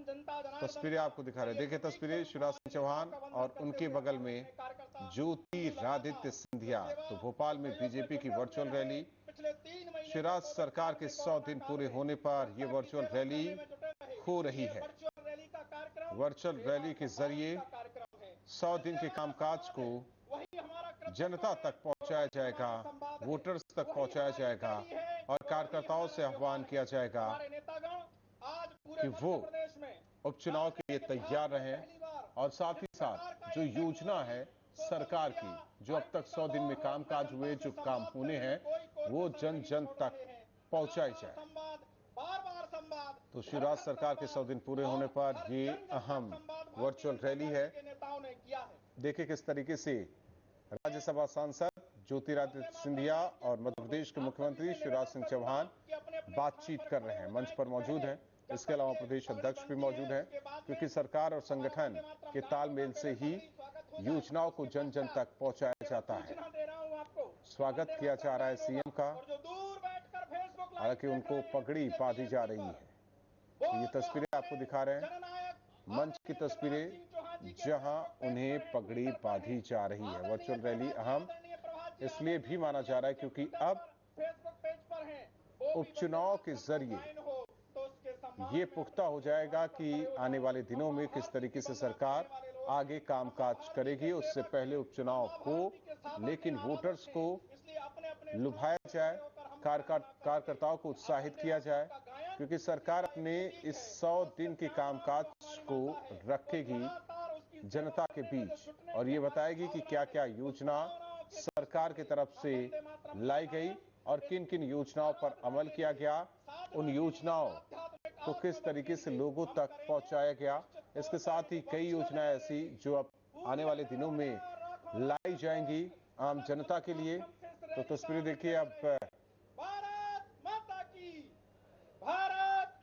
तस्वीरें आपको दिखा रहे हैं। देखिए तस्वीरें शिवराज सिंह चौहान और उनके बगल में ज्योतिरादित्य सिंधिया। तो भोपाल में बीजेपी की वर्चुअल रैली। शिवराज सरकार के 100 दिन पूरे होने पर यह वर्चुअल रैली हो रही है। वर्चुअल रैली के जरिए 100 दिन के कामकाज को जनता तक पहुंचाया जाएगा, वोटर्स तक पहुंचाया जाएगा और कार्यकर्ताओं से आह्वान किया जाएगा कि वो उपचुनाव के लिए तैयार रहें और साथ ही साथ जो योजना है सरकार की, जो अब तक 100 दिन में कामकाज हुए, जो काम होने हैं, वो जन जन तक पहुंचाई जाए। तो शिवराज सरकार के 100 दिन पूरे होने पर ये अहम वर्चुअल रैली है। देखिए किस तरीके से राज्यसभा सांसद ज्योतिरादित्य सिंधिया और मध्य प्रदेश के मुख्यमंत्री शिवराज सिंह चौहान बातचीत कर रहे हैं, मंच पर मौजूद हैं। इसके अलावा प्रदेश अध्यक्ष भी मौजूद हैं, क्योंकि सरकार और संगठन के तालमेल से ही योजनाओं को जन जन तक पहुंचाया जाता है। स्वागत किया जा रहा है सीएम का, हालांकि उनको पगड़ी बांधी जा रही है। तो ये तस्वीरें आपको दिखा रहे हैं, मंच की तस्वीरें जहां उन्हें पगड़ी बांधी जा रही है। वर्चुअल रैली अहम इसलिए भी माना जा रहा है क्योंकि अब उपचुनाव के जरिए ये पुख्ता हो जाएगा कि आने वाले दिनों में किस तरीके से सरकार आगे कामकाज करेगी। उससे पहले उपचुनाव हो, लेकिन वोटर्स को लुभाया जाए, कार्यकर्ताओं को उत्साहित किया जाए, क्योंकि सरकार अपने इस 100 दिन के कामकाज को रखेगी जनता के बीच और ये बताएगी कि क्या क्या योजना सरकार की तरफ से लाई गई और किन किन योजनाओं पर अमल किया गया, उन योजनाओं को किस तरीके से लोगों तक पहुंचाया गया। इसके साथ ही कई योजनाएं ऐसी जो अब आने वाले दिनों में लाई जाएंगी आम जनता के लिए। तो तस्वीरें देखिए, अब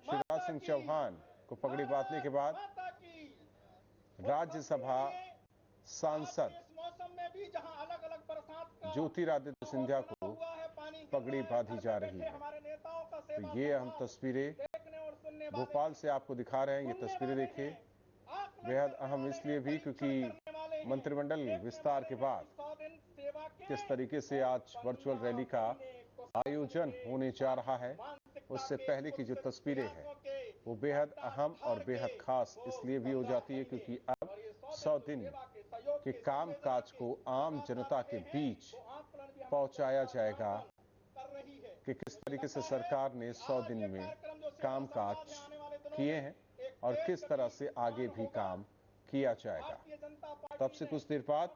शिवराज सिंह चौहान को पगड़ी बांधने के बाद राज्यसभा सांसद ज्योतिरादित्य सिंधिया को पगड़ी बांधी जा रही है। तो ये हम तस्वीरें भोपाल से आपको दिखा रहे हैं। ये तस्वीरें देखिए, बेहद अहम इसलिए भी क्योंकि मंत्रिमंडल विस्तार के बाद किस तरीके से आज वर्चुअल रैली का आयोजन होने जा रहा है, उससे पहले की जो तस्वीरें हैं वो बेहद अहम और बेहद खास इसलिए भी हो जाती है क्योंकि अब 100 दिन के कामकाज को आम जनता के बीच पहुंचाया जाएगा कि किस तरीके से सरकार ने 100 दिन में कामकाज किए हैं और किस तरह से आगे भी काम किया जाएगा। तब से कुछ देर बाद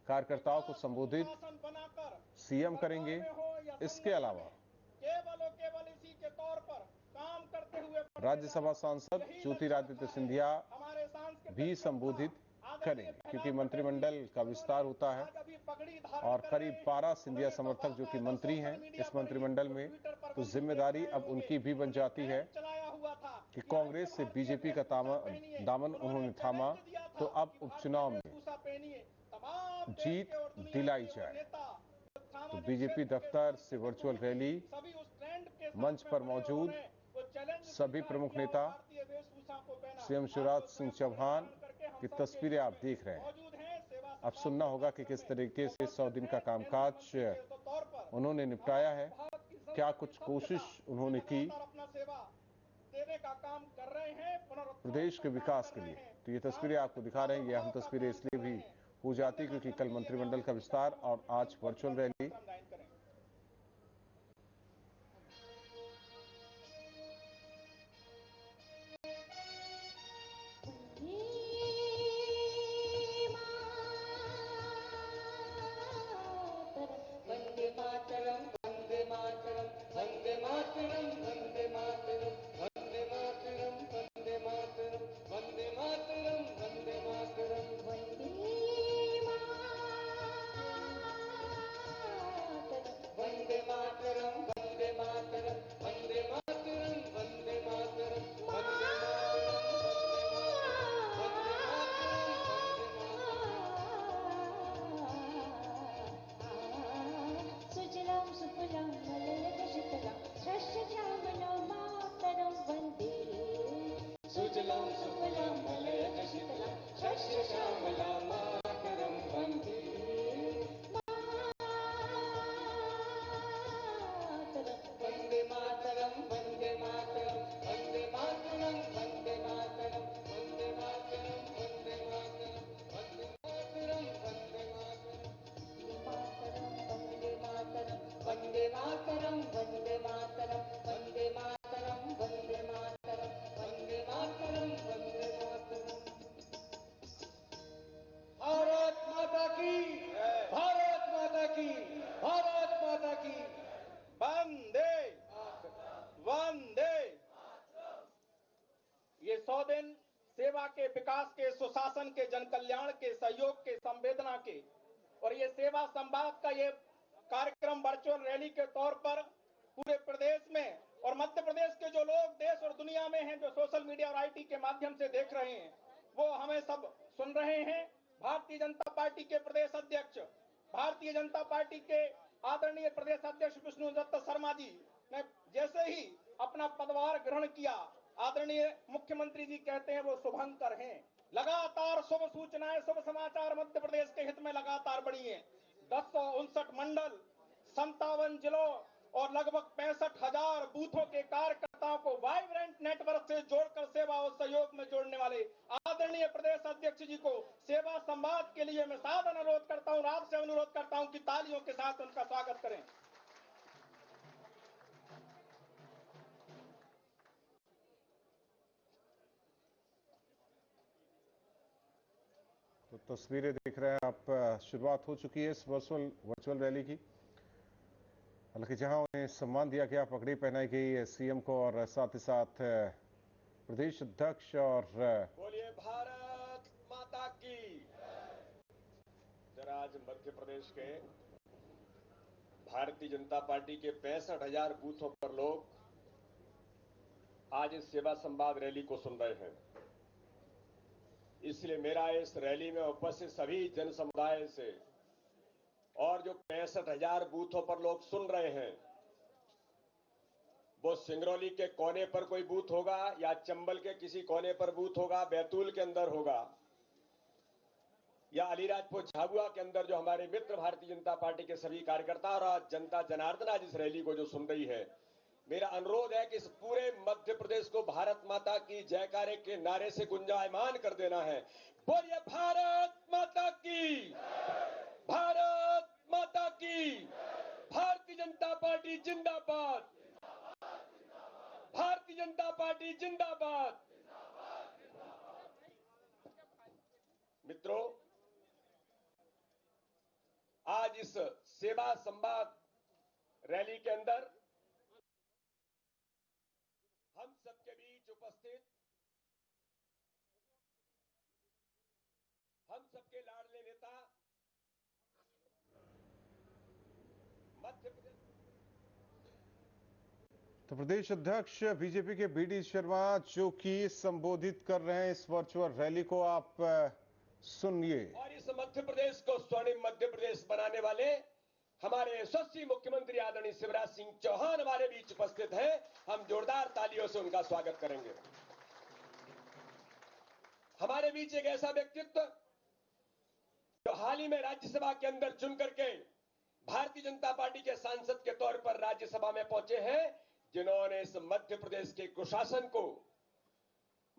कार्यकर्ताओं को संबोधित सीएम करेंगे। इसके अलावा राज्यसभा सांसद ज्योतिरादित्य सिंधिया भी संबोधित करेंगे, क्योंकि मंत्रिमंडल का विस्तार होता है और करीब 12 सिंधिया समर्थक जो कि मंत्री हैं इस मंत्रिमंडल में, तो जिम्मेदारी अब उनकी भी बन जाती है कि कांग्रेस से बीजेपी का दामन उन्होंने थामा, तो अब उपचुनाव में जीत दिलाई जाए। तो बीजेपी दफ्तर से वर्चुअल रैली, मंच पर मौजूद सभी प्रमुख नेता, सीएम शिवराज सिंह चौहान की तस्वीरें आप देख रहे हैं। अब सुनना होगा कि किस तरीके से 100 दिन का कामकाज उन्होंने निपटाया है, क्या कुछ कोशिश उन्होंने की प्रदेश के विकास के लिए। तो ये तस्वीरें आपको दिखा रहे हैं। ये अहम तस्वीरें इसलिए भी हो जाती क्योंकि कल मंत्रिमंडल का विस्तार और आज वर्चुअल रैली। वंदे मातरम, वंदे मातरम, वंदे मातरम, वंदे मातरम, वंदे मातरम, वंदे मातरम, वंदे मातरम, वंदे मातरम, वंदे ये 100 दिन सेवा के, विकास के, सुशासन के, जन कल्याण के, सहयोग के, संवेदना के, और ये सेवा संवाद का ये कार्यक्रम वर्चुअल रैली के तौर पर पूरे प्रदेश में और मध्य प्रदेश के जो लोग देश और दुनिया में हैं, जो सोशल मीडिया और आईटी के माध्यम से देख रहे हैं, वो हमें सब सुन रहे हैं। भारतीय जनता पार्टी के प्रदेश अध्यक्ष, भारतीय जनता पार्टी के आदरणीय प्रदेश अध्यक्ष विष्णु दत्त शर्मा जी ने जैसे ही अपना पदभार ग्रहण किया, आदरणीय मुख्यमंत्री जी कहते हैं वो शुभंकर हैं। लगातार शुभ सूचनाएं, शुभ समाचार मध्य प्रदेश के हित में लगातार बढ़ी हैं। 1059 मंडल, 57 जिलों और लगभग 65,000 बूथों के कार्यकर्ताओं को वाइब्रेंट नेटवर्क से जोड़कर सेवा और सहयोग में जोड़ने वाले आदरणीय प्रदेश अध्यक्ष जी को सेवा संवाद के लिए मैं सादर अनुरोध करता हूं, आपसे अनुरोध करता हूं कि तालियों के साथ उनका स्वागत करें। तो तस्वीरें देख रहे हैं आप, शुरुआत हो चुकी है इस वर्चुअल रैली की। हालांकि जहां उन्हें सम्मान दिया गया, पगड़ी पहनाई गई सीएम को और साथ ही साथ प्रदेश अध्यक्ष और बोलिए भारत माता की। जरा आज मध्य प्रदेश के भारतीय जनता पार्टी के 65,000 बूथों पर लोग आज इस सेवा संवाद रैली को सुन रहे हैं। इसलिए मेरा इस रैली में उपस्थित सभी जन समुदाय से और जो 65,000 बूथों पर लोग सुन रहे हैं, वो सिंगरौली के कोने पर कोई बूथ होगा या चंबल के किसी कोने पर बूथ होगा, बैतूल के अंदर होगा या अलीराजपुर झाबुआ के अंदर, जो हमारे मित्र भारतीय जनता पार्टी के सभी कार्यकर्ता और जनता जनार्दन आज इस रैली को जो सुन रही है, मेरा अनुरोध है कि इस पूरे मध्य प्रदेश को भारत माता की जयकारे के नारे से गुंजायमान कर देना है। बोलिए भारत माता की, भारत माता की। भारतीय जनता पार्टी जिंदाबाद, भारतीय जनता पार्टी जिंदाबाद। मित्रों, आज इस सेवा संवाद रैली के अंदर हम सबके बीच उपस्थित हम सबके लाडले नेता मध्य प्रदेश तो प्रदेश अध्यक्ष बीजेपी के बीडी शर्मा जो कि संबोधित कर रहे हैं इस वर्चुअल रैली को, आप सुनिए। और इस मध्य प्रदेश को स्वर्णिम मध्य प्रदेश बनाने वाले हमारे यशस्वी मुख्यमंत्री आदरणीय शिवराज सिंह चौहान हमारे बीच उपस्थित हैं। हम जोरदार तालियों से उनका स्वागत करेंगे। हमारे बीच एक ऐसा व्यक्तित्व जो हाल ही में राज्यसभा के अंदर चुन करके भारतीय जनता पार्टी के सांसद के तौर पर राज्यसभा में पहुंचे हैं, जिन्होंने इस मध्य प्रदेश के कुशासन को,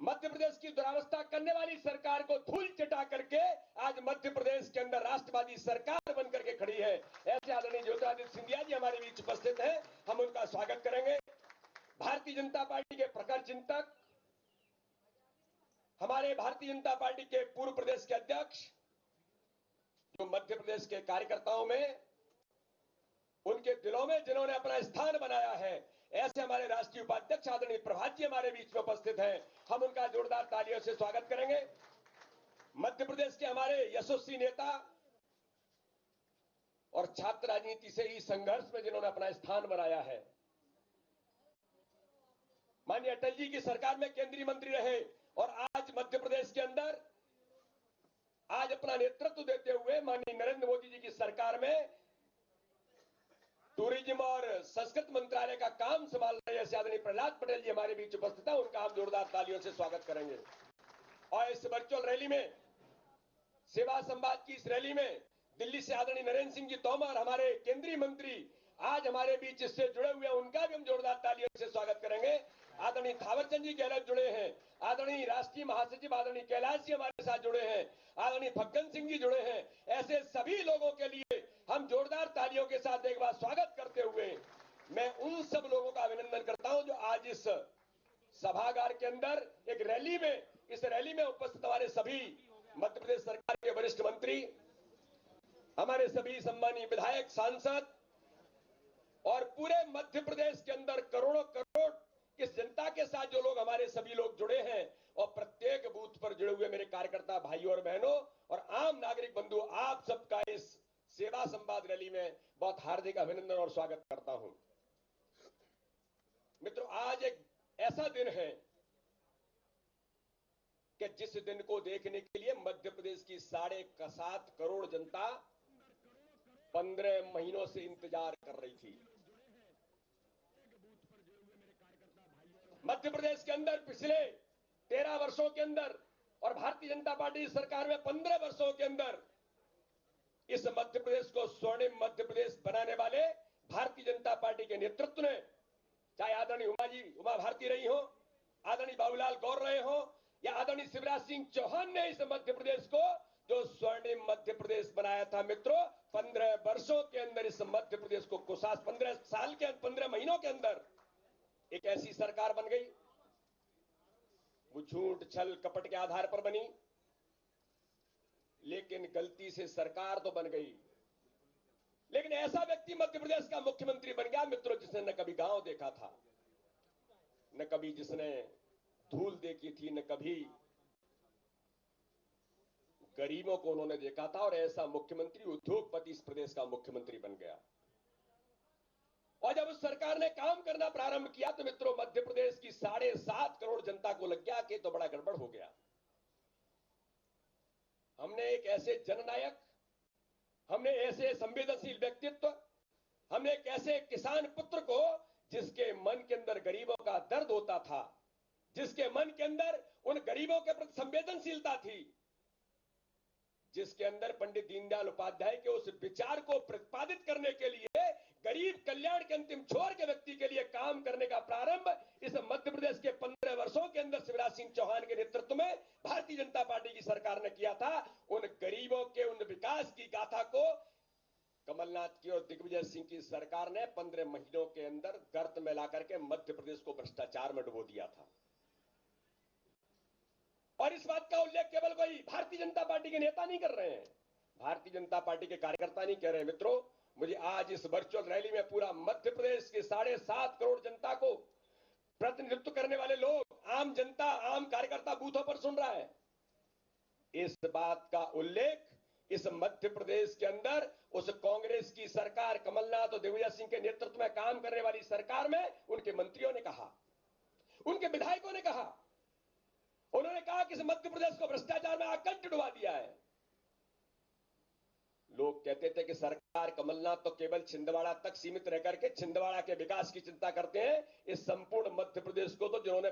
मध्य प्रदेश की दुरावस्था करने वाली सरकार को धूल चटा करके आज मध्य प्रदेश के अंदर राष्ट्रवादी सरकार बनकर के खड़ी है। ऐसे आदरणीय ज्योतिरादित्य सिंधिया जी हमारे बीच उपस्थित हैं, हम उनका स्वागत करेंगे। भारतीय जनता पार्टी के प्रखर चिंतक, हमारे भारतीय जनता पार्टी के पूर्व प्रदेश के अध्यक्ष, जो मध्य प्रदेश के कार्यकर्ताओं में, उनके दिलों में जिन्होंने अपना स्थान बनाया है, ऐसे हमारे राष्ट्रीय उपाध्यक्ष आदरणीय प्रभात जी हमारे बीच में उपस्थित हैं। हम उनका जोरदार तालियों से स्वागत करेंगे। मध्य प्रदेश के हमारे यशस्वी नेता और छात्र राजनीति से ही संघर्ष में जिन्होंने अपना स्थान बनाया है, माननीय अटल जी की सरकार में केंद्रीय मंत्री रहे और आज मध्य प्रदेश के अंदर आज अपना नेतृत्व देते हुए माननीय नरेंद्र मोदी जी की सरकार में टूरिज्म और संस्कृति मंत्रालय का काम संभाल रहे ऐसे आदरणीय प्रहलाद पटेल जी हमारे बीच उपस्थित है, उनका हम जोरदार तालियों से स्वागत करेंगे। और इस वर्चुअल रैली में, सेवा संवाद की इस रैली में दिल्ली से आदरणीय नरेंद्र सिंह जी तोमर, हमारे केंद्रीय मंत्री आज हमारे बीच इससे जुड़े हुए हैं, उनका भी हम जोरदार तालियों से स्वागत करेंगे। आदरणीय थावरचंद जी गहलोत जुड़े हैं, आदरणीय राष्ट्रीय महासचिव आदरणीय कैलाश जी हमारे साथ जुड़े हैं, आदरणीय फग्गन सिंह जी जुड़े हैं। ऐसे सभी लोगों के लिए हम जोरदार तालियों के साथ एक बार स्वागत करते हुए मैं उन सब लोगों का अभिनंदन करता हूं जो आज इस सभागार के अंदर एक रैली में, इस रैली में उपस्थित हमारे सभी मध्य प्रदेश सरकार के वरिष्ठ मंत्री, हमारे सभी सम्मानीय विधायक, सांसद और पूरे मध्य प्रदेश के अंदर करोड़ों करोड़ इस जनता के साथ जो लोग हमारे सभी लोग जुड़े हैं, रैली में बहुत हार्दिक अभिनंदन और स्वागत करता हूं। मित्रों, आज एक ऐसा दिन है कि जिस दिन को देखने के लिए मध्य प्रदेश की 7.5 करोड़ जनता 15 महीनों से इंतजार कर रही थी। मध्य प्रदेश के अंदर पिछले 13 वर्षों के अंदर और भारतीय जनता पार्टी सरकार में 15 वर्षों के अंदर इस मध्य प्रदेश को स्वर्णिम मध्य प्रदेश बनाने वाले भारतीय जनता पार्टी के नेतृत्व ने, चाहे आदरणीय उमा भारती रही हो, आदरणीय बाबूलाल गौर रहे हो या आदरणीय शिवराज सिंह चौहान ने इस मध्य प्रदेश को जो स्वर्णिम मध्य प्रदेश बनाया था। मित्रों, 15 वर्षों के अंदर इस मध्य प्रदेश को 15 साल के 15 महीनों के अंदर एक ऐसी सरकार बन गई, वो झूठ छल कपट के आधार पर बनी, लेकिन गलती से सरकार तो बन गई, लेकिन ऐसा व्यक्ति मध्य प्रदेश का मुख्यमंत्री बन गया मित्रों, जिसने न कभी गांव देखा था, न कभी जिसने धूल देखी थी, न कभी गरीबों को उन्होंने देखा था। और ऐसा मुख्यमंत्री, उद्योगपति इस प्रदेश का मुख्यमंत्री बन गया। और जब उस सरकार ने काम करना प्रारंभ किया तो मित्रों, मध्य प्रदेश की 7.5 करोड़ जनता को लग गया कि तो बड़ा गड़बड़ हो गया। हमने एक ऐसे जननायक, हमने ऐसे संवेदनशील व्यक्तित्व, हमने एक ऐसे किसान पुत्र को जिसके मन के अंदर गरीबों का दर्द होता था, जिसके मन के अंदर उन गरीबों के प्रति संवेदनशीलता थी, जिसके अंदर पंडित दीनदयाल उपाध्याय के उस विचार को प्रतिपादित करने के लिए, गरीब कल्याण के अंतिम छोर के व्यक्ति के लिए काम करने का प्रारंभ इस मध्य प्रदेश के 15 वर्षों के अंदर शिवराज सिंह चौहान के नेतृत्व में भारतीय जनता पार्टी की सरकार ने किया था। उन गरीबों के उन विकास की गाथा को कमलनाथ की और दिग्विजय सिंह की सरकार ने 15 महीनों के अंदर गर्त में लाकर के मध्य प्रदेश को भ्रष्टाचार में डुबो दिया था। और इस बात का उल्लेख केवल कोई भारतीय जनता पार्टी के नेता नहीं कर रहे हैं, भारतीय जनता पार्टी के कार्यकर्ता नहीं कह रहे हैं। मित्रों, मुझे आज इस वर्चुअल रैली में पूरा मध्य प्रदेश के 7.5 करोड़ जनता को प्रतिनिधित्व करने वाले लोग, आम जनता, आम कार्यकर्ता बूथों पर सुन रहा है। इस बात का उल्लेख इस मध्य प्रदेश के अंदर उस कांग्रेस की सरकार, कमलनाथ और दिग्विजय सिंह के नेतृत्व में काम करने वाली सरकार में उनके मंत्रियों ने कहा, उनके विधायकों ने कहा। उन्होंने कहा कि इस मध्य प्रदेश को भ्रष्टाचार में आकंठ डुबा दिया है। लोग कहते थे कि सरकार, कमलनाथ तो केवल छिंदवाड़ा तक सीमित रह करके छिंदवाड़ा के विकास की चिंता करते हैं। इस संपूर्ण मध्य प्रदेश को तो जिन्होंने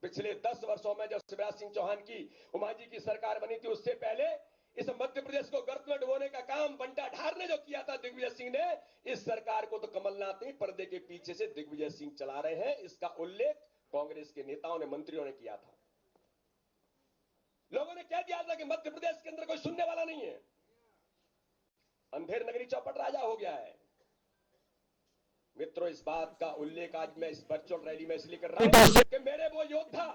पिछले 10 वर्षों में, जब शिवराज सिंह चौहान की, उमा जी की सरकार बनी थी, उससे पहले इस मध्य प्रदेश को गर्त में डुबोने का काम बंटा ढार ने जो किया था, दिग्विजय सिंह ने, इस सरकार को तो कमलनाथ नहीं, पर्दे के पीछे से दिग्विजय सिंह चला रहे हैं। इसका उल्लेख कांग्रेस के नेताओं ने, मंत्रियों ने किया था। लोगों ने कह दिया था कि मध्य प्रदेश के अंदर कोई सुनने वाला नहीं है, अंधेर नगरी चौपट राजा हो गया है। मित्रों, इस बात का उल्लेख आज मैं इस वर्चुअल रैली में इसलिए कर रहा हूं कि मेरे वो योद्धा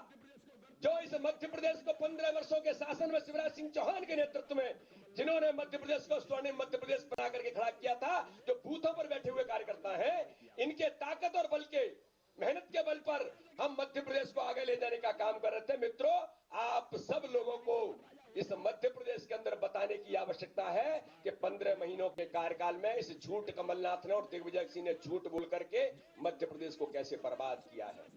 जो इस मध्य प्रदेश को 15 वर्षों के शासन में शिवराज सिंह चौहान के नेतृत्व में, जिन्होंने मध्य प्रदेश को स्वर्णिम मध्य प्रदेश बना करके खड़ा किया था, जो बूथों पर बैठे हुए कार्यकर्ता हैं, इनके ताकत और बल के, मेहनत के बल पर हम मध्य प्रदेश को आगे ले जाने का काम कर रहे थे। मित्रों, आप सब लोगों को इस मध्य प्रदेश के अंदर बताने की आवश्यकता है कि 15 महीनों के कार्यकाल में इस झूठ कमलनाथ ने और दिग्विजय सिंह ने झूठ बोल करके मध्य प्रदेश को कैसे बर्बाद किया है।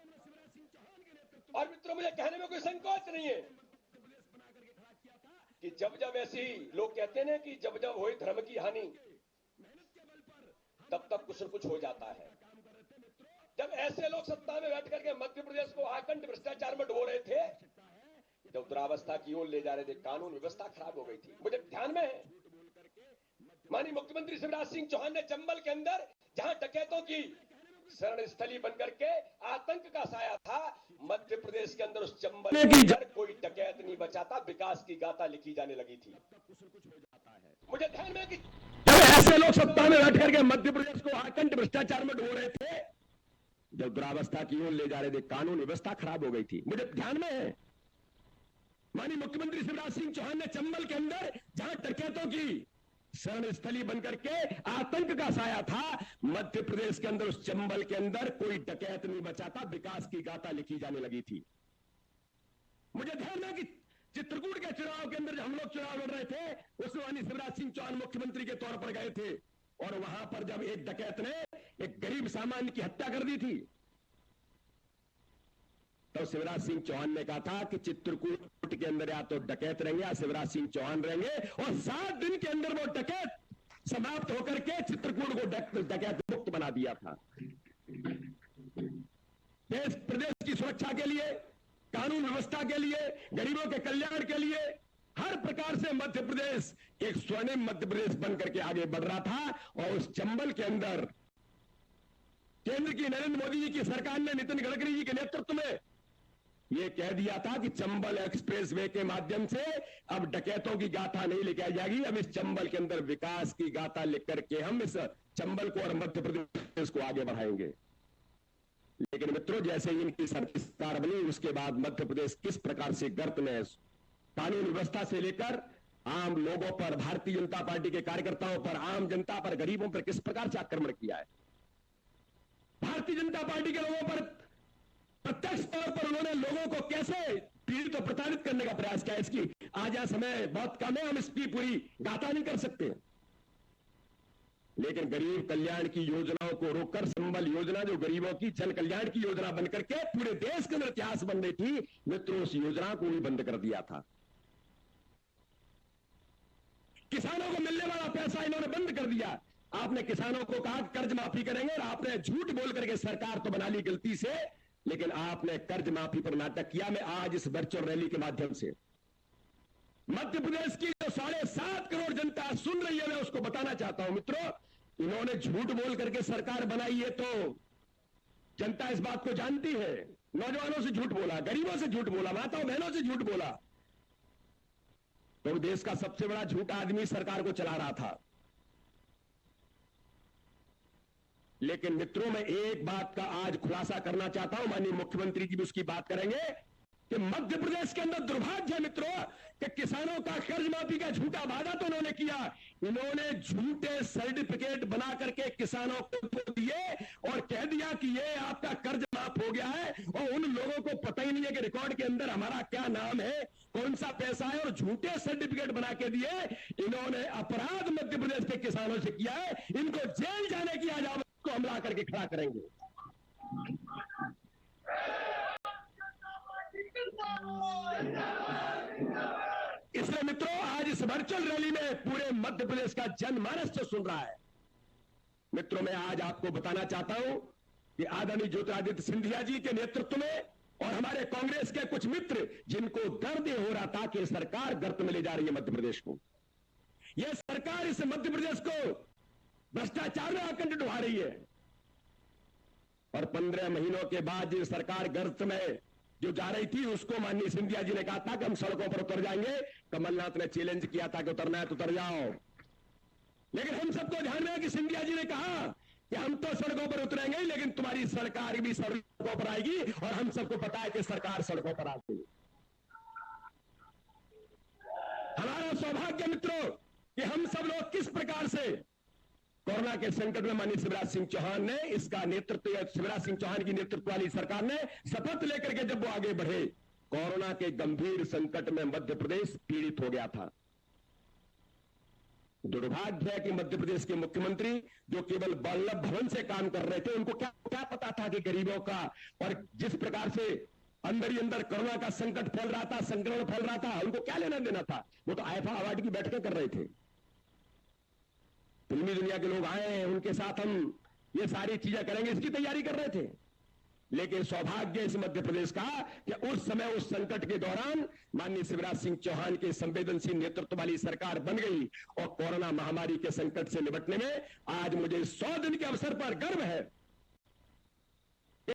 और मित्रों, मुझे कहने में कोई संकोच नहीं है कि जब जब ऐसी लोग कहते हैं कि जब जब हुई धर्म की हानि, तब तब कुछ न कुछ हो जाता है। जब ऐसे लोग सत्ता में बैठ करके मध्य प्रदेश को आकंठ भ्रष्टाचार में डुबो रहे थे, जब दुरावस्था की ओर ले जा रहे थे, कानून व्यवस्था खराब हो गई थी। मुझे ध्यान में है, माननीय मुख्यमंत्री शिवराज सिंह चौहान ने चंबल के अंदर, जहां डकैतों की शरण स्थली बनकर के आतंक का साया था, मध्य प्रदेश के अंदर उस चंबल के अंदर कोई डकैत नहीं बचा था, विकास की गाथा लिखी जाने लगी थी। मुझे ध्यान में कि जब ऐसे लोग सत्ता में बैठ करके मध्य प्रदेश को आकंठ भ्रष्टाचार में डुबो रहे थे, जब दुरावस्था की ओर ले जा रहे थे, कानून व्यवस्था खराब हो गई थी। मुझे ध्यान में है, माननीय मुख्यमंत्री शिवराज सिंह चौहान ने चंबल के अंदर, जहां डकैतों की शरण स्थली बनकर के आतंक का साया था, मध्य प्रदेश के अंदर उस चंबल के अंदर कोई डकैत नहीं बचा था, विकास की गाथा लिखी जाने लगी थी। मुझे ध्यान है कि चित्रकूट के चुनाव के अंदर हम लोग चुनाव लड़ रहे थे, उसमें माननीय शिवराज सिंह चौहान मुख्यमंत्री के तौर पर गए थे, और वहां पर जब एक डकैत ने एक गरीब सामान्य की हत्या कर दी थी, तो शिवराज सिंह चौहान ने कहा था कि चित्रकूट के अंदर या तो डकैत रहेंगे या शिवराज सिंह चौहान रहेंगे, और 7 दिन के अंदर वो डकैत समाप्त होकर के चित्रकूट को डकैत मुक्त बना दिया था। देश प्रदेश की सुरक्षा के लिए, कानून व्यवस्था के लिए, गरीबों के कल्याण के लिए हर प्रकार से मध्य प्रदेश एक स्वर्णिम मध्य प्रदेश बनकर के आगे बढ़ रहा था। और उस चंबल के अंदर केंद्र की नरेंद्र मोदी जी की सरकार ने नितिन गडकरी जी के नेतृत्व में यह कह दिया था कि चंबल एक्सप्रेस वे के माध्यम से अब डकैतों की गाथा नहीं लिखाई जाएगी, अब इस चंबल के अंदर विकास की गाथा लिख करके हम इस चंबल को और मध्य प्रदेश को आगे बढ़ाएंगे। लेकिन मित्रों, जैसे ही इनकी सरकार बनी उसके बाद मध्य प्रदेश किस प्रकार से गर्त में कानून व्यवस्था से लेकर आम लोगों पर, भारतीय जनता पार्टी के कार्यकर्ताओं पर, आम जनता पर, गरीबों पर किस प्रकार से आक्रमण किया है। भारतीय जनता पार्टी के लोगों पर प्रत्यक्ष तौर पर उन्होंने लोगों को कैसे पीड़ित और प्रताड़ित करने का प्रयास किया, इसकी आज यहां समय बहुत कम है, हम इसकी पूरी गाथा नहीं कर सकते। लेकिन गरीब कल्याण की योजनाओं को रोककर संबल योजना, जो गरीबों की जन कल्याण की योजना बनकर के पूरे देश के अंदर इतिहास बन रही थी, मित्रों उस योजना को भी बंद कर दिया था। किसानों को मिलने वाला पैसा इन्होंने बंद कर दिया। आपने किसानों को कहा कर्ज माफी करेंगे और आपने झूठ बोल करके सरकार तो बना ली गलती से, लेकिन आपने कर्ज माफी पर नाटक किया। मैं आज इस वर्चुअल रैली के माध्यम से मध्य प्रदेश की जो 7.5 करोड़ जनता सुन रही है, मैं उसको बताना चाहता हूं मित्रों, इन्होंने झूठ बोल करके सरकार बनाई है तो जनता इस बात को जानती है। नौजवानों से झूठ बोला, गरीबों से झूठ बोला, माताओं बहनों से झूठ बोला, तो देश का सबसे बड़ा झूठा आदमी सरकार को चला रहा था। लेकिन मित्रों, मैं एक बात का आज खुलासा करना चाहता हूं, माननीय मुख्यमंत्री जी भी उसकी बात करेंगे कि मध्य प्रदेश के अंदर दुर्भाग्य है मित्रों कि किसानों का कर्ज माफी का झूठा वादा तो उन्होंने किया, इन्होंने झूठे सर्टिफिकेट बना करके किसानों को दिए और कह दिया कि ये आपका कर्ज माफ हो गया है, और उन लोगों को पता ही नहीं है कि रिकॉर्ड के अंदर हमारा क्या नाम है, कौन सा पैसा है, और झूठे सर्टिफिकेट बना के दिए। इन्होंने अपराध मध्य प्रदेश के किसानों से किया है, इनको जेल जाने की आजाद को हमला करके खड़ा करेंगे। इसलिए मित्रों, आज इस वर्चुअल रैली में पूरे मध्य प्रदेश का जनमानस जो सुन रहा है, मित्रों मैं आज आपको बताना चाहता हूं कि आदरणीय ज्योतिरादित्य सिंधिया जी के नेतृत्व में और हमारे कांग्रेस के कुछ मित्र जिनको दर्द हो रहा था कि सरकार गर्त में ले जा रही है मध्य प्रदेश को, यह सरकार इस मध्य प्रदेश को भ्रष्टाचार में आकंठ डुबा रही है, और 15 महीनों के बाद जिस सरकार गर्त में जो जा रही थी उसको माननीय सिंधिया जी ने कहा था कि हम सड़कों पर उतर जाएंगे। कमलनाथ ने चैलेंज किया था कि उतरना है तो उतर जाओ, लेकिन हम सबको ध्यान में है कि सिंधिया जी ने कहा कि हम तो सड़कों पर उतरेंगे, लेकिन तुम्हारी सरकार भी सड़कों पर आएगी, और हम सबको पता है कि सरकार सड़कों पर आती है। हमारा सौभाग्य मित्रों कि हम सब लोग किस प्रकार से कोरोना के संकट में माननीय शिवराज सिंह चौहान ने इसका नेतृत्व, शिवराज सिंह चौहान की नेतृत्व वाली सरकार ने शपथ लेकर के जब वो आगे बढ़े, कोरोना के गंभीर संकट में मध्य प्रदेश पीड़ित हो गया था। दुर्भाग्य है कि मध्य प्रदेश के मुख्यमंत्री जो केवल वल्लभ भवन से काम कर रहे थे, उनको क्या पता था कि गरीबों का, और जिस प्रकार से अंदर ही अंदर कोरोना का संकट फैल रहा था, संक्रमण फैल रहा था, उनको क्या लेना देना था। वो तो आईफा अवार्ड की बैठकें कर रहे थे, फिल्मी दुनिया के लोग आए हैं, उनके साथ हम ये सारी चीजें करेंगे, इसकी तैयारी कर रहे थे। लेकिन सौभाग्य इस मध्य प्रदेश का कि उस समय उस संकट के दौरान माननीय शिवराज सिंह चौहान के संवेदनशील नेतृत्व वाली सरकार बन गई, और कोरोना महामारी के संकट से निपटने में आज मुझे 100 दिन के अवसर पर गर्व है।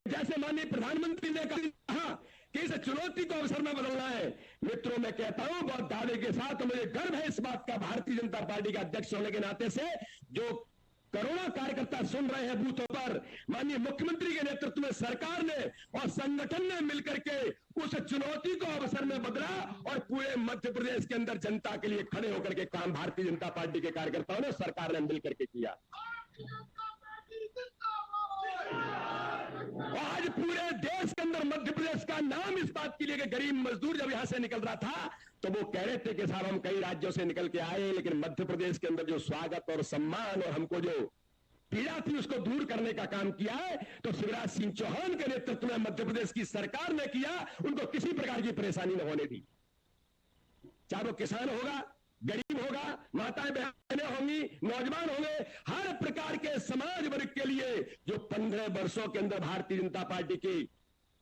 जैसे माननीय प्रधानमंत्री ने कहा कि इस चुनौती को अवसर में बदलना है, मित्रों मैं कहता हूं बहुत दावे के साथ, मुझे गर्व है इस बात का, भारतीय जनता पार्टी का अध्यक्ष होने के नाते से, जो करोड़ों कार्यकर्ता सुन रहे हैं बूथों पर, माननीय मुख्यमंत्री के नेतृत्व में सरकार ने और संगठन ने मिलकर के उस चुनौती को अवसर में बदला, और पूरे मध्य प्रदेश के अंदर जनता के लिए खड़े होकर के काम भारतीय जनता पार्टी के कार्यकर्ताओं ने, सरकार ने मिलकर के किया। आज पूरे देश के अंदर मध्य प्रदेश का नाम इस बात के लिए कि गरीब मजदूर जब यहां से निकल रहा था तो वो कह रहे थे कि साहब हम कई राज्यों से निकल के आए, लेकिन मध्य प्रदेश के अंदर जो स्वागत और सम्मान और हमको जो पीड़ा थी उसको दूर करने का काम किया है तो शिवराज सिंह चौहान के नेतृत्व में मध्य प्रदेश की सरकार ने किया। उनको किसी प्रकार की परेशानी न होने दी, चाहे वो किसान होगा, गरीब होगा, माताएं बहनें होंगी, नौजवान होंगे, हर प्रकार के समाज वर्ग के लिए जो 15 वर्षों के अंदर भारतीय जनता पार्टी की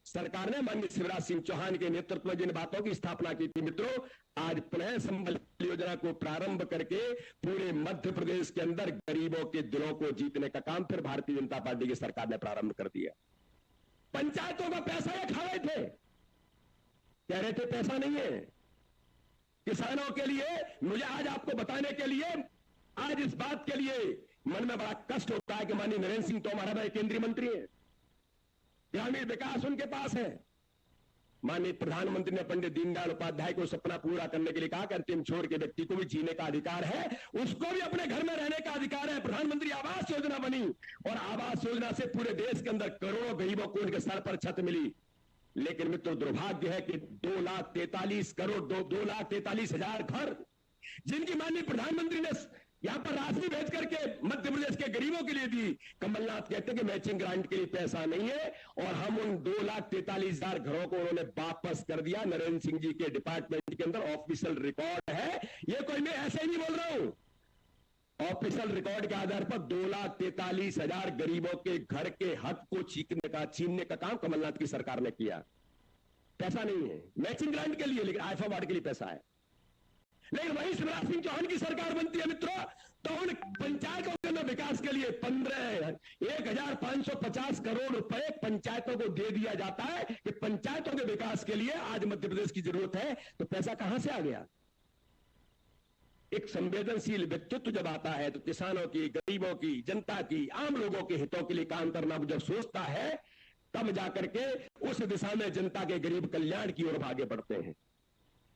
सरकार ने माननीय शिवराज सिंह चौहान के नेतृत्व में जिन बातों की स्थापना की थी, मित्रों आज पुनः संबल योजना को प्रारंभ करके पूरे मध्य प्रदेश के अंदर गरीबों के दिलों को जीतने का काम फिर भारतीय जनता पार्टी की सरकार ने प्रारंभ कर दिया। पंचायतों का पैसा ये खा रहे थे, कह रहे थे पैसा नहीं है किसानों के लिए। मुझे आज आपको बताने के लिए, आज इस बात के लिए मन में बड़ा कष्ट होता है कि माननीय नरेंद्र सिंह तोमर हमारे केंद्रीय मंत्री हैं, ग्रामीण विकास उनके पास है। माननीय प्रधानमंत्री ने पंडित दीनदयाल उपाध्याय को सपना पूरा करने के लिए कहा कि अंतिम छोर के व्यक्ति को भी जीने का अधिकार है, उसको भी अपने घर में रहने का अधिकार है। प्रधानमंत्री आवास योजना बनी और आवास योजना से पूरे देश के अंदर करोड़ों गरीबों को उनके सर पर छत मिली। लेकिन मित्रों दुर्भाग्य है कि 2,43,000 घर जिनकी माननीय प्रधानमंत्री ने यहां पर राशि भेज करके मध्य प्रदेश के गरीबों के लिए दी, कमलनाथ कहते हैं कि मैचिंग ग्रांट के लिए पैसा नहीं है और हम उन 2,43,000 घरों को उन्होंने वापस कर दिया। नरेंद्र सिंह जी के डिपार्टमेंट के अंदर ऑफिशियल रिकॉर्ड है, ये कोई मैं ऐसे ही नहीं बोल रहा हूं। ऑफिशियल रिकॉर्ड के आधार पर 2,43,000 गरीबों के घर के हक को छीनने का काम कमलनाथ की सरकार ने किया। पैसा नहीं है मैचिंग ग्रांट के लिए, लेकिन आईफा वार्ड के लिए पैसा है। लेकिन वही शिवराज सिंह चौहान की सरकार बनती है मित्रों तो उन पंचायतों के अंदर विकास के लिए 1,550 करोड़ रुपए पंचायतों को दे दिया जाता है कि पंचायतों के विकास के लिए आज मध्य प्रदेश की जरूरत है। तो पैसा कहां से आ गया? एक संवेदनशील व्यक्तित्व जब आता है तो किसानों की, गरीबों की, जनता की, आम लोगों के हितों के लिए काम करना जब सोचता है तब जाकर के उस दिशा में जनता के गरीब कल्याण की ओर आगे बढ़ते हैं।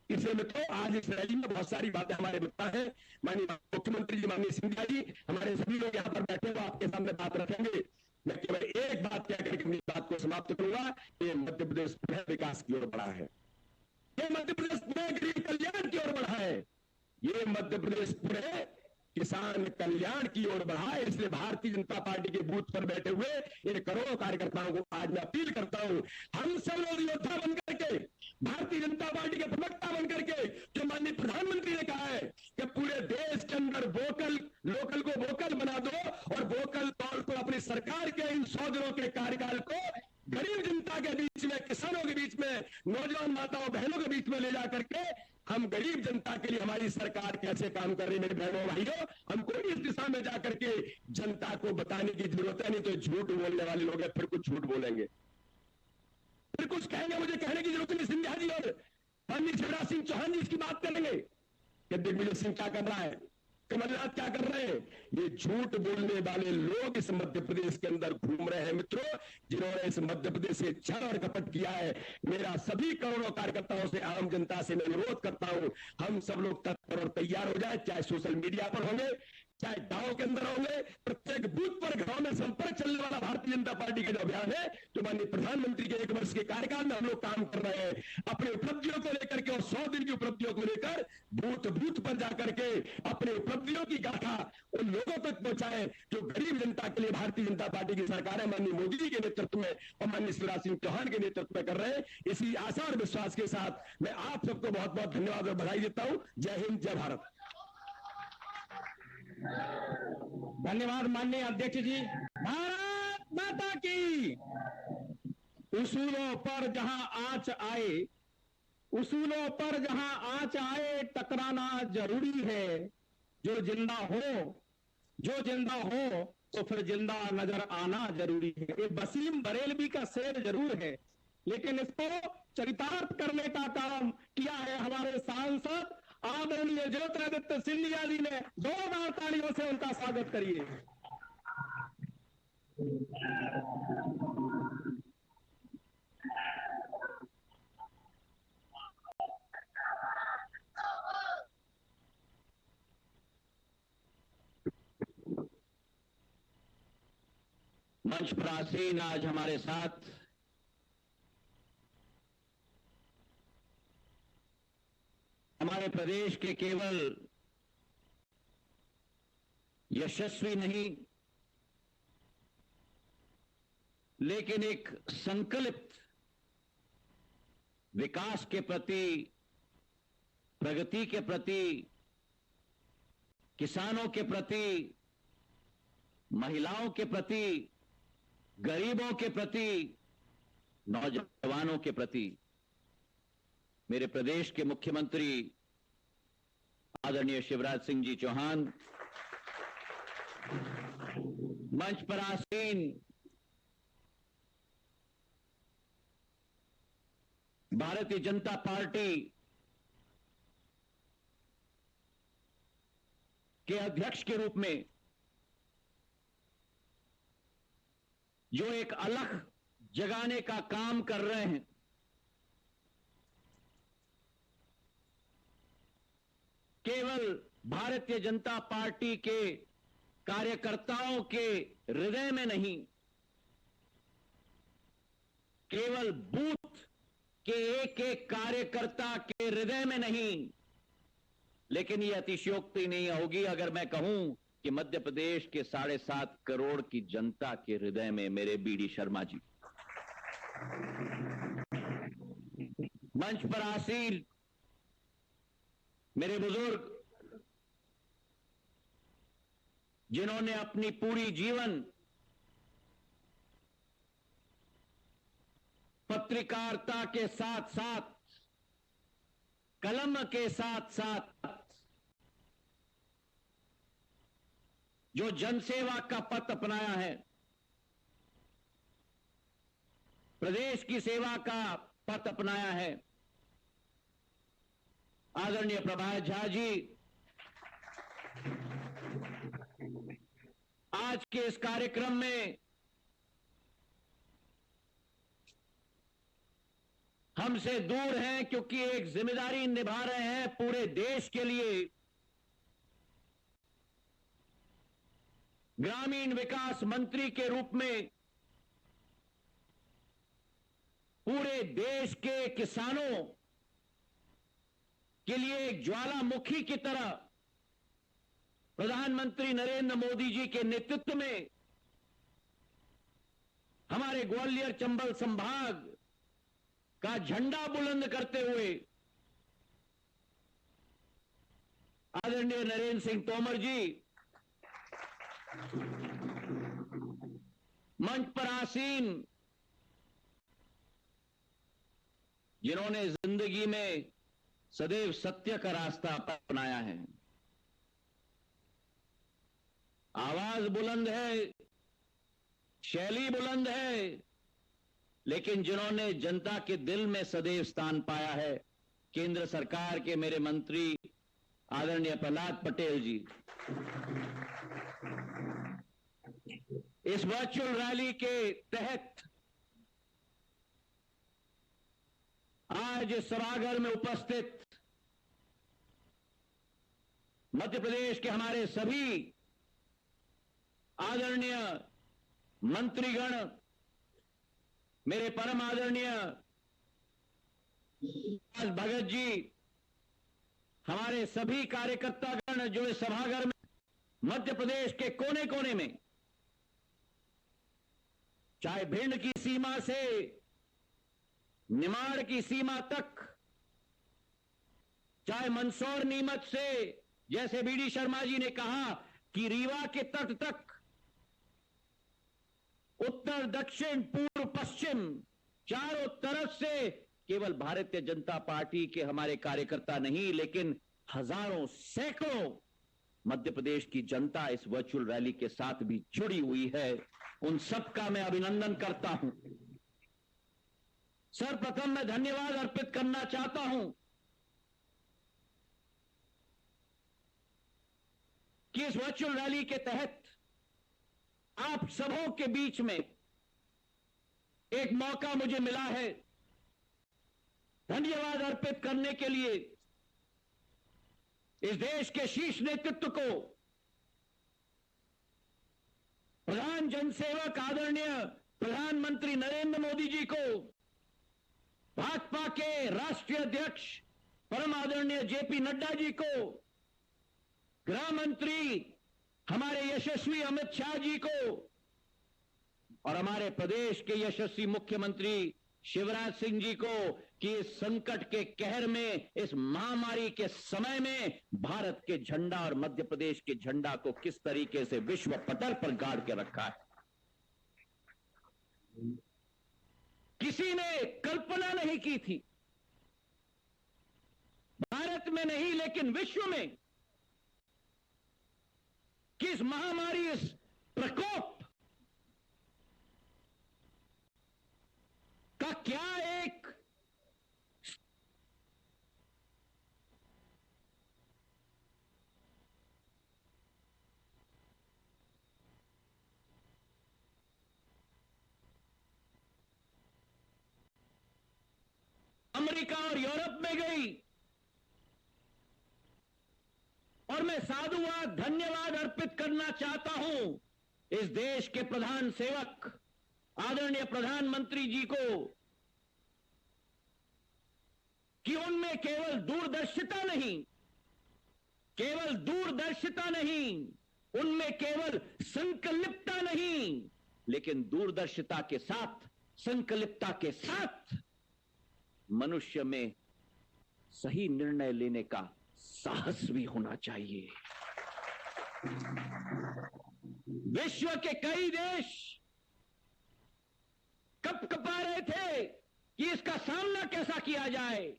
इसलिए मित्रों आज इस रैली में बहुत सारी बातें हमारे मिलता है। माननीय मुख्यमंत्री जी, माननीय सिंधिया जी, हमारे सभी लोग यहाँ पर बैठे हुए आपके सामने बात रखेंगे। मैं केवल एक बात कह करके अपनी बात को समाप्त करूंगा। ये मध्य प्रदेश पुनः विकास की ओर बढ़ा है, ये मध्य प्रदेश पुनः गरीब कल्याण की ओर बढ़ा है, ये मध्य प्रदेश पुनः किसान कल्याण की ओर बढ़ा है। इसलिए भारतीय जनता पार्टी के बूथ पर बैठे हुए इन करोड़ों कार्यकर्ताओं को आज मैं अपील करता हूं, हम सब लोग योद्धा बनकर के, भारतीय जनता पार्टी के प्रवक्ता बनकर के, जो माननीय प्रधानमंत्री ने कहा है कि पूरे देश के अंदर लोकल को वोकल बना दो और वोकल तौर पर अपनी सरकार के इन 100 दिनों के कार्यकाल को गरीब जनता के बीच में, किसानों के बीच में, नौजवान माताओं बहनों के बीच में ले जा करके हम गरीब जनता के लिए हमारी सरकार कैसे काम कर रही है। मेरे बहनों भाइयों, हमको इस दिशा में जाकर के जनता को बताने की जरूरत है। नहीं तो झूठ बोलने वाले लोग हैं, फिर कुछ झूठ बोलेंगे, फिर कुछ कहेंगे। मुझे कहने की जरूरत नहीं, सिंधिया जी और माननीय शिवराज सिंह चौहान जी इसकी बात करेंगे कि दिग्विजय सिंह क्या कर रहा है, कमलनाथ क्या कर रहे हैं। ये झूठ बोलने वाले लोग इस मध्य प्रदेश के अंदर घूम रहे हैं मित्रों, जिन्होंने इस मध्य प्रदेश से छल और कपट किया है। मेरा सभी करोड़ों कार्यकर्ताओं से, आम जनता से मैं अनुरोध करता हूं, हम सब लोग तत्पर और तैयार हो जाए, चाहे सोशल मीडिया पर होंगे, चाहे गांव के अंदर होंगे, प्रत्येक बूथ पर गांव में संपर्क चलने वाला भारतीय जनता पार्टी का जो अभियान है, जो माननीय प्रधानमंत्री के 1 वर्ष के कार्यकाल में हम लोग काम कर रहे हैं, अपने उपलब्धियों को लेकर के और 100 दिन की उपलब्धियों को लेकर बूथ पर जाकर के अपने उपलब्धियों की गाथा उन लोगों तक पहुंचाएं जो गरीब जनता के लिए भारतीय जनता पार्टी की सरकार है माननीय मोदी जी के नेतृत्व में और माननीय शिवराज सिंह चौहान के नेतृत्व में कर रहे हैं। इसी आशा और विश्वास के साथ मैं आप सबको बहुत बहुत धन्यवाद और बधाई देता हूं। जय हिंद, जय भारत। धन्यवाद माननीय अध्यक्ष जी। भारत माता की। उसूलों पर जहां आंच आए, उसूलों पर जहां आंच आए, टकराना जरूरी है। जो जिंदा हो तो फिर जिंदा नजर आना जरूरी है। ये वसीम बरेलवी का शेर जरूर है, लेकिन इसको चरितार्थ करने का काम किया है हमारे सांसद आदरणीय ज्योतिरादित्य सिंधिया जी ने। जोरदार तालियों से उनका स्वागत करिए। मंच पर आसीन आज हमारे साथ हमारे प्रदेश के केवल यशस्वी नहीं लेकिन एक संकल्पित विकास के प्रति, प्रगति के प्रति, किसानों के प्रति, महिलाओं के प्रति, गरीबों के प्रति, नौजवानों के प्रति मेरे प्रदेश के मुख्यमंत्री आदरणीय शिवराज सिंह जी चौहान, मंच पर आसीन भारतीय जनता पार्टी के अध्यक्ष के रूप में जो एक अलख जगाने का काम कर रहे हैं, केवल भारतीय जनता पार्टी के कार्यकर्ताओं के हृदय में नहीं, केवल बूथ के एक एक कार्यकर्ता के हृदय में नहीं, लेकिन यह अतिशयोक्ति नहीं होगी अगर मैं कहूं कि मध्य प्रदेश के 7.5 करोड़ की जनता के हृदय में मेरे बीडी शर्मा जी, मंच पर आसीन मेरे बुजुर्ग जिन्होंने अपनी पूरी जीवन पत्रकारिता के साथ साथ, कलम के साथ साथ जो जनसेवा का पथ अपनाया है, प्रदेश की सेवा का पथ अपनाया है, आदरणीय प्रभात झा जी आज के इस कार्यक्रम में हमसे दूर हैं क्योंकि एक जिम्मेदारी निभा रहे हैं पूरे देश के लिए। ग्रामीण विकास मंत्री के रूप में पूरे देश के किसानों के लिए एक ज्वालामुखी की तरह प्रधानमंत्री नरेंद्र मोदी जी के नेतृत्व में हमारे ग्वालियर चंबल संभाग का झंडा बुलंद करते हुए आदरणीय नरेंद्र सिंह तोमर जी मंच पर आसीन, जिन्होंने जिंदगी में सदैव सत्य का रास्ता अपनाया है। आवाज बुलंद है, शैली बुलंद है, लेकिन जिन्होंने जनता के दिल में सदैव स्थान पाया है, केंद्र सरकार के मेरे मंत्री आदरणीय प्रहलाद पटेल जी। इस वर्चुअल रैली के तहत आज सभागार में उपस्थित मध्य प्रदेश के हमारे सभी आदरणीय मंत्रीगण, मेरे परम आदरणीय भगत जी, हमारे सभी कार्यकर्तागण जो इस सभागार में मध्य प्रदेश के कोने कोने में, चाहे भिंड की सीमा से निमाड़ की सीमा तक, चाहे मंदसौर नीमच से, जैसे बीडी शर्मा जी ने कहा कि रीवा के तट तक, उत्तर दक्षिण पूर्व पश्चिम चारों तरफ से केवल भारतीय जनता पार्टी के हमारे कार्यकर्ता नहीं, लेकिन हजारों सैकड़ों मध्य प्रदेश की जनता इस वर्चुअल रैली के साथ भी जुड़ी हुई है। उन सबका मैं अभिनंदन करता हूं। सर्वप्रथम मैं धन्यवाद अर्पित करना चाहता हूं कि इस वर्चुअल रैली के तहत आप सबों के बीच में एक मौका मुझे मिला है धन्यवाद अर्पित करने के लिए इस देश के शीर्ष नेतृत्व को, प्रधान जनसेवक आदरणीय प्रधानमंत्री नरेंद्र मोदी जी को, भाजपा के राष्ट्रीय अध्यक्ष परम आदरणीय जेपी नड्डा जी को, गृह मंत्री हमारे यशस्वी अमित शाह जी को और हमारे प्रदेश के यशस्वी मुख्यमंत्री शिवराज सिंह जी को कि इस संकट के कहर में, इस महामारी के समय में भारत के झंडा और मध्य प्रदेश के झंडा को किस तरीके से विश्व पटल पर गाड़ के रखा है। किसी ने कल्पना नहीं की थी, भारत में नहीं लेकिन विश्व में, कि इस महामारी, इस प्रकोप का क्या एक अमेरिका और यूरोप में गई और मैं साधुवाद, धन्यवाद अर्पित करना चाहता हूं इस देश के प्रधान सेवक आदरणीय प्रधानमंत्री जी को कि उनमें केवल दूरदर्शिता नहीं, उनमें केवल संकल्पता नहीं, लेकिन दूरदर्शिता के साथ, संकल्पता के साथ मनुष्य में सही निर्णय लेने का साहस भी होना चाहिए। विश्व के कई देश कपकपा रहे थे कि इसका सामना कैसा किया जाए।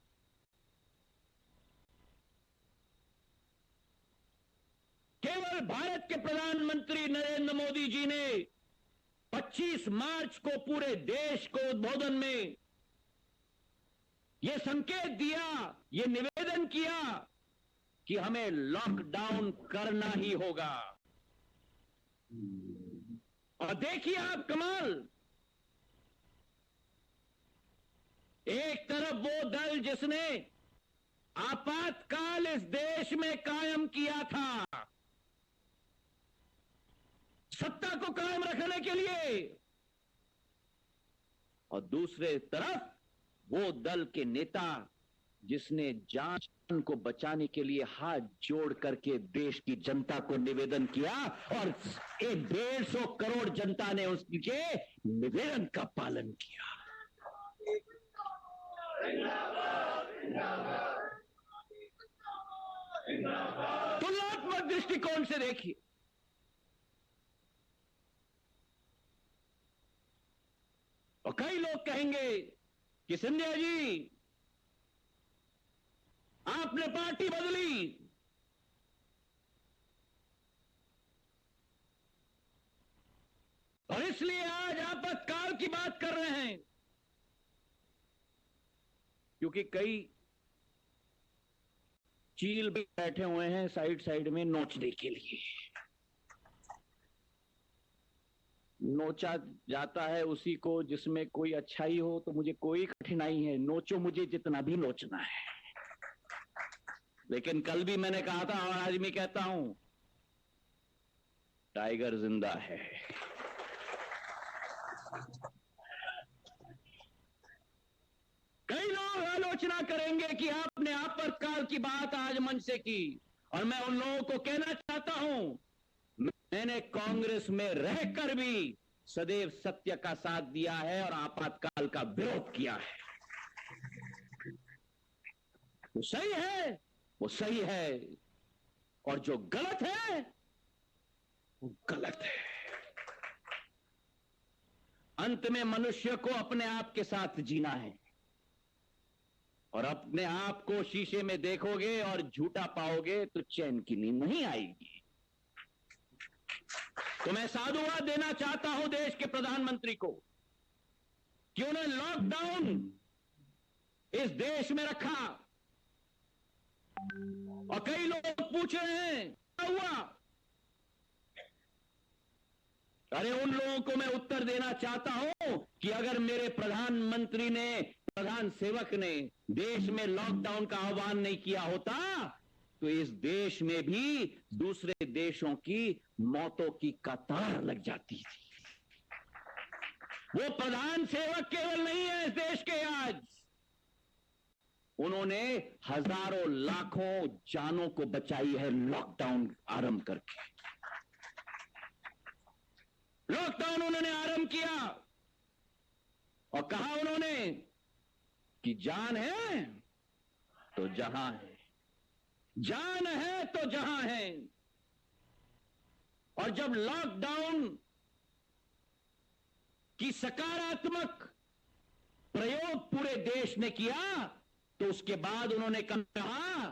केवल भारत के प्रधानमंत्री नरेंद्र मोदी जी ने 25 मार्च को पूरे देश को उद्बोधन में यह संकेत दिया, यह निवेदन किया कि हमें लॉकडाउन करना ही होगा। और देखिए आप कमाल, एक तरफ वो दल जिसने आपातकाल इस देश में कायम किया था, सत्ता को कायम रखने के लिए, और दूसरे तरफ वो दल के नेता जिसने जान को बचाने के लिए हाथ जोड़ करके देश की जनता को निवेदन किया और 150 करोड़ जनता ने उसके निवेदन का पालन किया। तुलनात्मक दृष्टिकोण से देखिए, और कई लोग कहेंगे कि सिंधिया जी आपने पार्टी बदली, और इसलिए आज आपातकाल की बात कर रहे हैं, क्योंकि कई चील भी बैठे हुए हैं साइड में नोचने के लिए। नोचा जाता है उसी को जिसमें कोई अच्छाई हो, तो मुझे कोई कठिनाई है, नोचो मुझे जितना भी नोचना है। लेकिन कल भी मैंने कहा था और आज मैं कहता हूं, टाइगर जिंदा है। कई लोग आलोचना करेंगे कि आपने आपातकाल की बात आज मंच से की, और मैं उन लोगों को कहना चाहता हूं, मैंने कांग्रेस में रहकर भी सदैव सत्य का साथ दिया है और आपातकाल का विरोध किया है। वो सही है, वो सही है, और जो गलत है वो गलत है। अंत में मनुष्य को अपने आप के साथ जीना है, और अपने आप को शीशे में देखोगे और झूठा पाओगे तो चैन की नींद नहीं आएगी। तो मैं साधुवाद देना चाहता हूं देश के प्रधानमंत्री को कि उन्हें लॉकडाउन इस देश में रखा। और कई लोग पूछ रहे हैं क्या हुआ। अरे उन लोगों को मैं उत्तर देना चाहता हूं कि अगर मेरे प्रधानमंत्री ने, प्रधान सेवक ने देश में लॉकडाउन का आह्वान नहीं किया होता तो इस देश में भी दूसरे देशों की मौतों की कतार लग जाती थी। वो प्रधान सेवक केवल नहीं है इस देश के आज, उन्होंने हजारों लाखों जानों को बचाई है लॉकडाउन आरंभ करके। लॉकडाउन उन्होंने आरंभ किया और कहा उन्होंने कि जान है तो जहां है, जान है तो जहां है। और जब लॉकडाउन की सकारात्मक प्रयोग पूरे देश ने किया तो उसके बाद उन्होंने कहा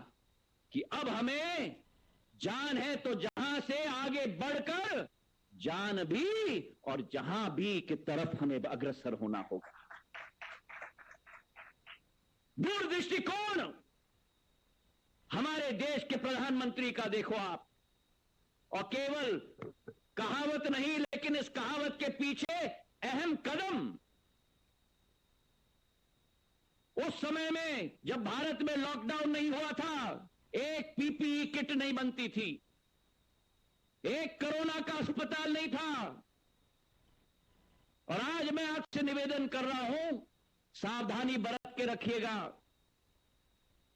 कि अब हमें जान है तो जहां से आगे बढ़कर जान भी और जहां भी की तरफ हमें अग्रसर होना होगा। दूरदृष्टिकोण हमारे देश के प्रधानमंत्री का देखो आप, और केवल कहावत नहीं लेकिन इस कहावत के पीछे अहम कदम। उस समय में जब भारत में लॉकडाउन नहीं हुआ था, एक पीपीई किट नहीं बनती थी, एक कोरोना का अस्पताल नहीं था। और आज मैं आपसे निवेदन कर रहा हूं, सावधानी बरत के रखिएगा।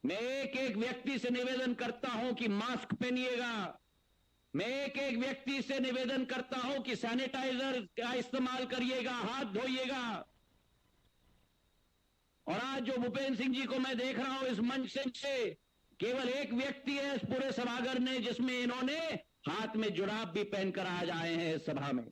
मैं एक एक व्यक्ति से निवेदन करता हूं कि मास्क पहनिएगा। मैं एक एक व्यक्ति से निवेदन करता हूं कि सैनिटाइजर का इस्तेमाल करिएगा, हाथ धोइएगा। और आज जो भूपेंद्र सिंह जी को मैं देख रहा हूं इस मंच से, केवल एक व्यक्ति है इस पूरे सभागार ने जिसमें इन्होंने हाथ में जुराब भी पहनकर आज आए हैं इस सभा में।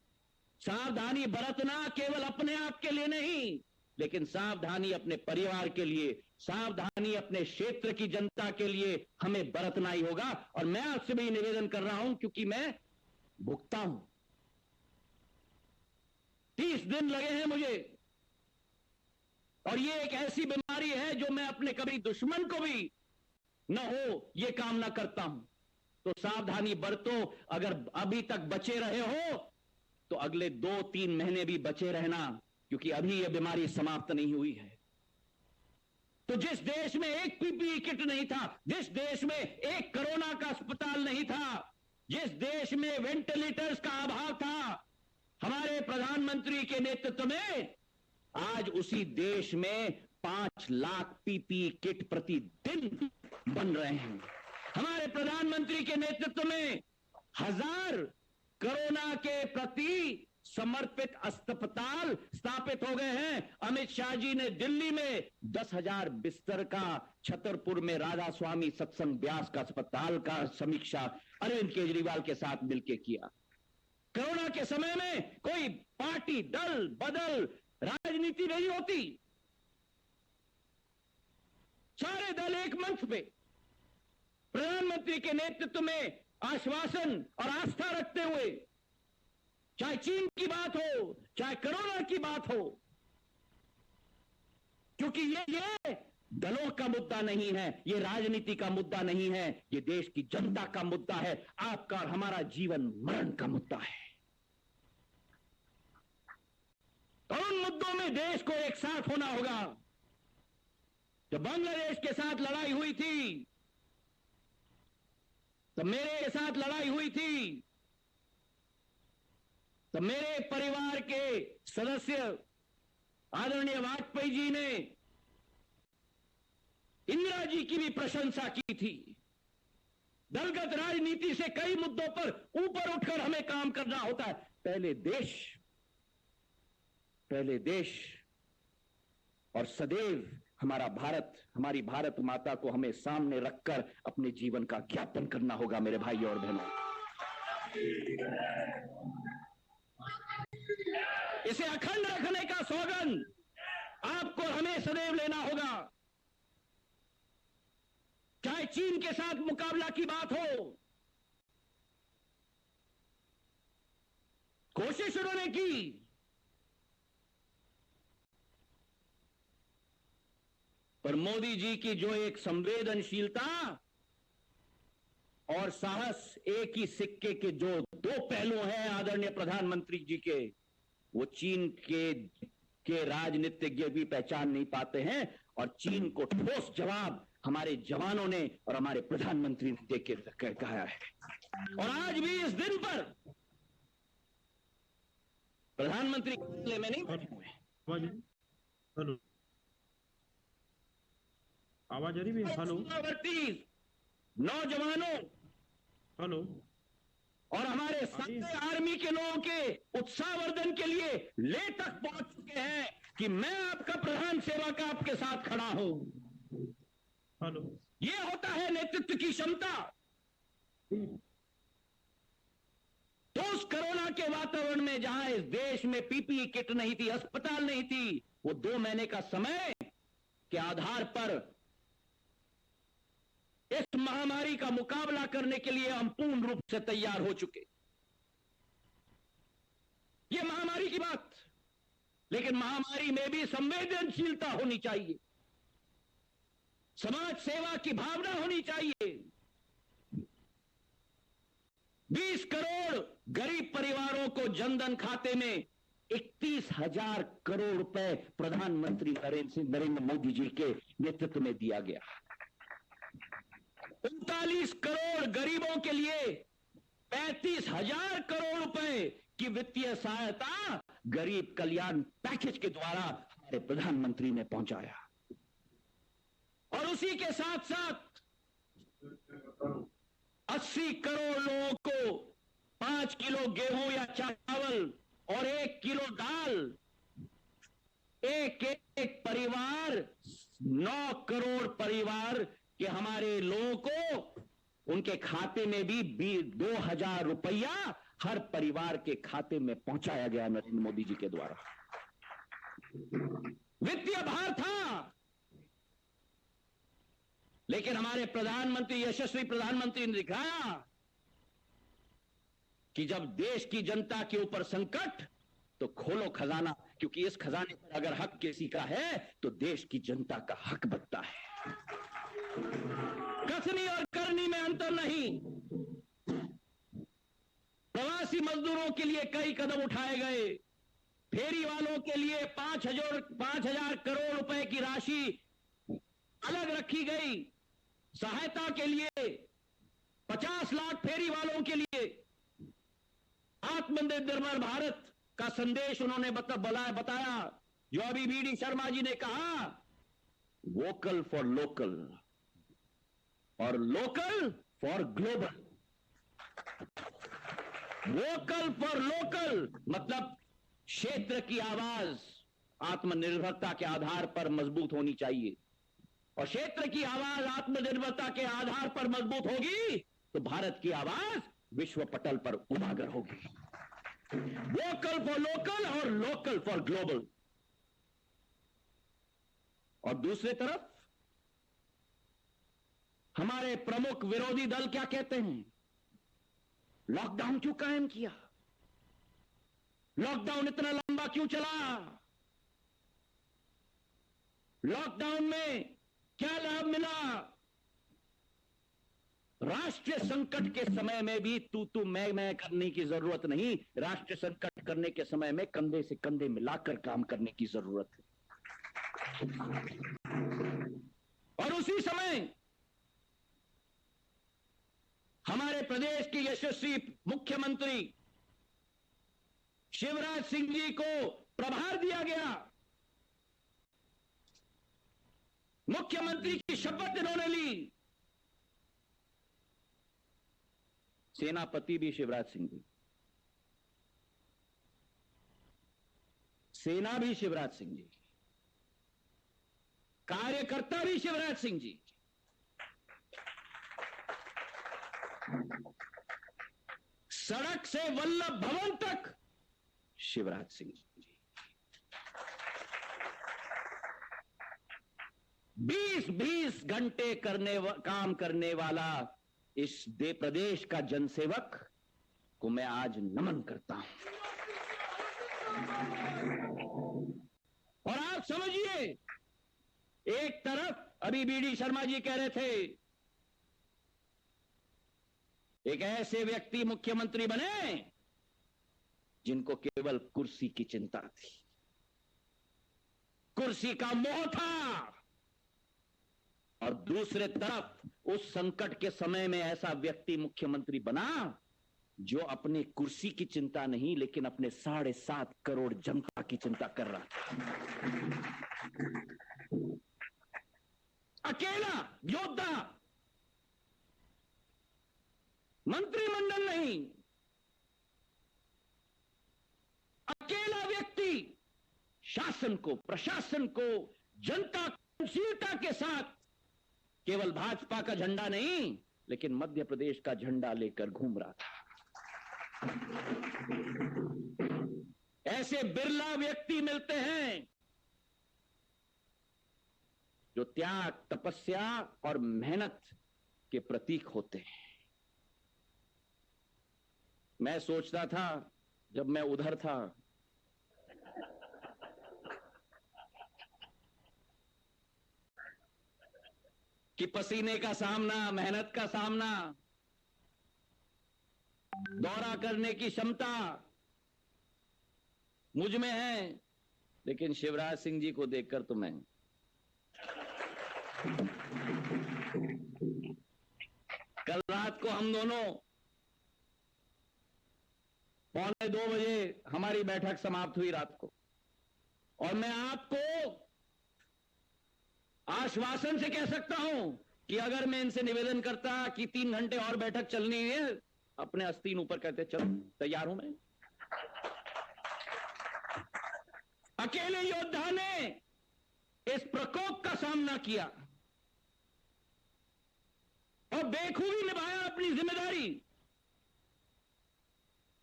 सावधानी बरतना केवल अपने आप के लिए नहीं, लेकिन सावधानी अपने परिवार के लिए, सावधानी अपने क्षेत्र की जनता के लिए हमें बरतना ही होगा। और मैं आपसे भी निवेदन कर रहा हूं क्योंकि मैं भुगता हूं, 30 दिन लगे हैं मुझे, और ये एक ऐसी बीमारी है जो मैं अपने कभी दुश्मन को भी न हो ये कामना करता हूं। तो सावधानी बरतो। अगर अभी तक बचे रहे हो तो अगले 2-3 महीने भी बचे रहना, क्योंकि अभी यह बीमारी समाप्त नहीं हुई है। तो जिस देश में एक पीपीई किट नहीं था, जिस देश में एक कोरोना का अस्पताल नहीं था, जिस देश में वेंटिलेटर्स का अभाव था, हमारे प्रधानमंत्री के नेतृत्व में आज उसी देश में 5 लाख पीपीई किट प्रतिदिन बन रहे हैं। हमारे प्रधानमंत्री के नेतृत्व में 1000 कोरोना के प्रति समर्पित अस्पताल स्थापित हो गए हैं। अमित शाह जी ने दिल्ली में 10,000 बिस्तर का, छतरपुर में राधा स्वामी सत्संग व्यास का अस्पताल का समीक्षा अरविंद केजरीवाल के साथ मिलकर किया। कोरोना के समय में कोई पार्टी दल बदल राजनीति नहीं होती, सारे दल एक मंच पे प्रधानमंत्री के नेतृत्व में आश्वासन और आस्था रखते हुए, चाहे चीन की बात हो, चाहे कोरोना की बात हो, क्योंकि ये दलों का मुद्दा नहीं है, ये राजनीति का मुद्दा नहीं है, ये देश की जनता का मुद्दा है, आपका और हमारा जीवन मरण का मुद्दा है। और उन मुद्दों में देश को एक साथ होना होगा। जब बांग्लादेश के साथ लड़ाई हुई थी, तो मेरे साथ लड़ाई हुई थी, तो मेरे परिवार के सदस्य आदरणीय वाजपेयी जी ने इंदिरा जी की भी प्रशंसा की थी। दलगत राजनीति से कई मुद्दों पर ऊपर उठकर हमें काम करना होता है। पहले देश और सदैव हमारा भारत, हमारी भारत माता को हमें सामने रखकर अपने जीवन का ज्ञापन करना होगा मेरे भाइयों और बहनों। इसे अखंड रखने का सौगंध आपको और हमें सदैव लेना होगा। चाहे चीन के साथ मुकाबला की बात हो, कोशिश उन्होंने की, पर मोदी जी की जो एक संवेदनशीलता और साहस, एक ही सिक्के के जो 2 पहलू हैं आदरणीय प्रधानमंत्री जी के, वो चीन के राजनीतिज्ञ भी पहचान नहीं पाते हैं। और चीन को ठोस जवाब हमारे जवानों ने और हमारे प्रधानमंत्री ने देख के कहा है। और आज भी इस दिन पर प्रधानमंत्री कार्यालय में नहीं बैठे हुए हैं। हेलो, आवाज आ रही है? हेलो नौजवानों हेलो, और हमारे सारे आर्मी के लोगों के उत्साहवर्धन के लिए ले तक पहुंच चुके हैं कि मैं आपका प्रधान सेवक आपके साथ खड़ा हूं। हेलो, यह होता है नेतृत्व की क्षमता। तो उस कोरोना के वातावरण में जहां इस देश में पीपीई किट नहीं थी, अस्पताल नहीं थी, वो 2 महीने का समय के आधार पर इस महामारी का मुकाबला करने के लिए हम पूर्ण रूप से तैयार हो चुके। ये महामारी की बात, लेकिन महामारी में भी संवेदनशीलता होनी चाहिए, समाज सेवा की भावना होनी चाहिए। 20 करोड़ गरीब परिवारों को जनधन खाते में 31,000 करोड़ रुपए प्रधानमंत्री नरेंद्र मोदी जी के नेतृत्व में दिया गया। 39 करोड़ गरीबों के लिए 35,000 करोड़ रुपए की वित्तीय सहायता गरीब कल्याण पैकेज के द्वारा हमारे प्रधानमंत्री ने पहुंचाया। और उसी के साथ साथ 80 करोड़ लोगों को 5 किलो गेहूं या चावल और 1 किलो दाल, एक परिवार 9 करोड़ परिवार के हमारे लोगों को उनके खाते में भी 2,000 रुपया हर परिवार के खाते में पहुंचाया गया नरेंद्र मोदी जी के द्वारा। वित्तीय भार था, लेकिन हमारे प्रधानमंत्री, यशस्वी प्रधानमंत्री ने दिखाया कि जब देश की जनता के ऊपर संकट, तो खोलो खजाना, क्योंकि इस खजाने पर अगर हक किसी का है तो देश की जनता का हक बनता है। कसनी और करनी में अंतर नहीं। प्रवासी मजदूरों के लिए कई कदम उठाए गए। फेरी वालों के लिए 5,000 करोड़ रुपए की राशि अलग रखी गई। सहायता के लिए 50 लाख फेरी वालों के लिए आत्मनिर्भर भारत का संदेश उन्होंने बताया। जो अभी बीडी शर्मा जी ने कहा, वोकल फॉर लोकल और local for global. Vocal for local मतलब क्षेत्र की आवाज आत्मनिर्भरता के आधार पर मजबूत होनी चाहिए, और क्षेत्र की आवाज आत्मनिर्भरता के आधार पर मजबूत होगी तो भारत की आवाज विश्व पटल पर उजागर होगी। वोकल फॉर लोकल और लोकल फॉर ग्लोबल। और दूसरी तरफ हमारे प्रमुख विरोधी दल क्या कहते हैं? लॉकडाउन क्यों कायम किया? लॉकडाउन इतना लंबा क्यों चला? लॉकडाउन में क्या लाभ मिला? राष्ट्रीय संकट के समय में भी तू मैं करने की जरूरत नहीं। राष्ट्रीय संकट करने के समय में कंधे से कंधे मिलाकर काम करने की जरूरत है। और उसी समय हमारे प्रदेश के यशस्वी मुख्यमंत्री शिवराज सिंह जी को प्रभार दिया गया। मुख्यमंत्री की शपथ इन्होंने ली। सेनापति भी शिवराज सिंह जी, सेना भी शिवराज सिंह जी, कार्यकर्ता भी शिवराज सिंह जी, सड़क से वल्लभ भवन तक शिवराज सिंह जी। 20-20 घंटे काम करने वाला इस प्रदेश का जनसेवक को मैं आज नमन करता हूं। और आप समझिए, एक तरफ अभी बीडी शर्मा जी कह रहे थे, एक ऐसे व्यक्ति मुख्यमंत्री बने जिनको केवल कुर्सी की चिंता थी, कुर्सी का मोह था, और दूसरे तरफ उस संकट के समय में ऐसा व्यक्ति मुख्यमंत्री बना जो अपने कुर्सी की चिंता नहीं लेकिन अपने 7.5 करोड़ जनता की चिंता कर रहा था। अकेला योद्धा, मंत्रिमंडल नहीं, अकेला व्यक्ति शासन को, प्रशासन को, जनता सहनशीलता के साथ केवल भाजपा का झंडा नहीं लेकिन मध्य प्रदेश का झंडा लेकर घूम रहा था। ऐसे बिरला व्यक्ति मिलते हैं जो त्याग, तपस्या और मेहनत के प्रतीक होते हैं। मैं सोचता था जब मैं उधर था कि पसीने का सामना, मेहनत का सामना, दौरा करने की क्षमता मुझ में है, लेकिन शिवराज सिंह जी को देखकर तो मैं कल रात को हम दोनों 1:45 बजे हमारी बैठक समाप्त हुई रात को, और मैं आपको आश्वासन से कह सकता हूं कि अगर मैं इनसे निवेदन करता कि 3 घंटे और बैठक चलनी है, अपने आस्तीन ऊपर कहते चलो तैयार हूं मैं। अकेले योद्धा ने इस प्रकोप का सामना किया और बेखूबी निभाया अपनी जिम्मेदारी।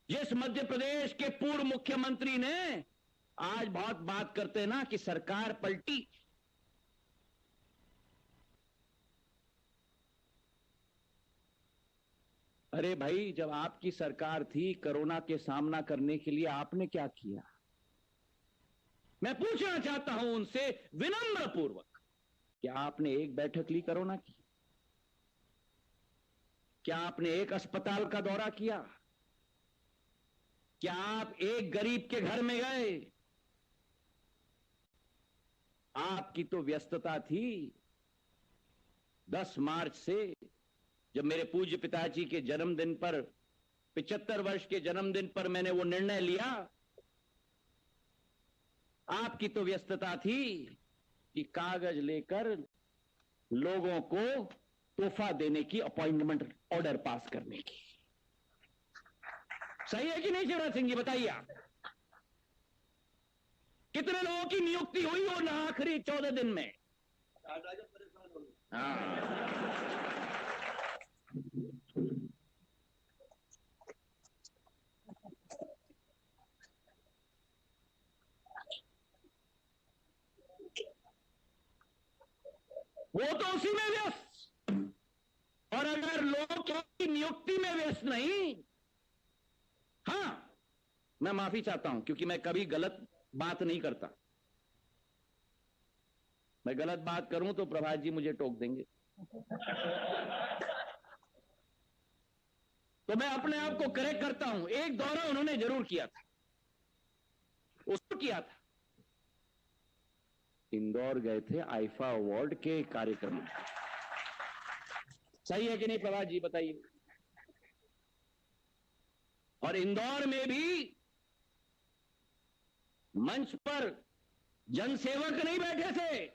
जिस मध्य प्रदेश के पूर्व मुख्यमंत्री ने, आज बहुत बात करते हैं ना कि सरकार पलटी, अरे भाई जब आपकी सरकार थी कोरोना के सामना करने के लिए आपने क्या किया? मैं पूछना चाहता हूं उनसे विनम्र पूर्वक, क्या आपने एक बैठक ली कोरोना की? क्या आपने एक अस्पताल का दौरा किया? क्या आप एक गरीब के घर में गए? आपकी तो व्यस्तता थी 10 मार्च से, जब मेरे पूज्य पिताजी के जन्मदिन पर, 75 वर्ष के जन्मदिन पर मैंने वो निर्णय लिया। आपकी तो व्यस्तता थी कि कागज लेकर लोगों को तोहफा देने की, अपॉइंटमेंट ऑर्डर पास करने की। सही है कि नहीं शिवराज सिंह जी, बताइए आप। कितने लोगों की नियुक्ति हुई हो ना आखिरी 14 दिन में? वो तो उसी में व्यस्त, और अगर लोग की नियुक्ति में व्यस्त नहीं, हां मैं माफी चाहता हूं क्योंकि मैं कभी गलत बात नहीं करता। मैं गलत बात करूं तो प्रभात जी मुझे टोक देंगे, तो मैं अपने आप को करेक्ट करता हूं। एक दौरा उन्होंने जरूर किया था, उसको किया था, इंदौर गए थे आईफा अवार्ड के कार्यक्रम में। सही है कि नहीं प्रभात जी, बताइए। और इंदौर में भी मंच पर जनसेवक नहीं बैठे थे,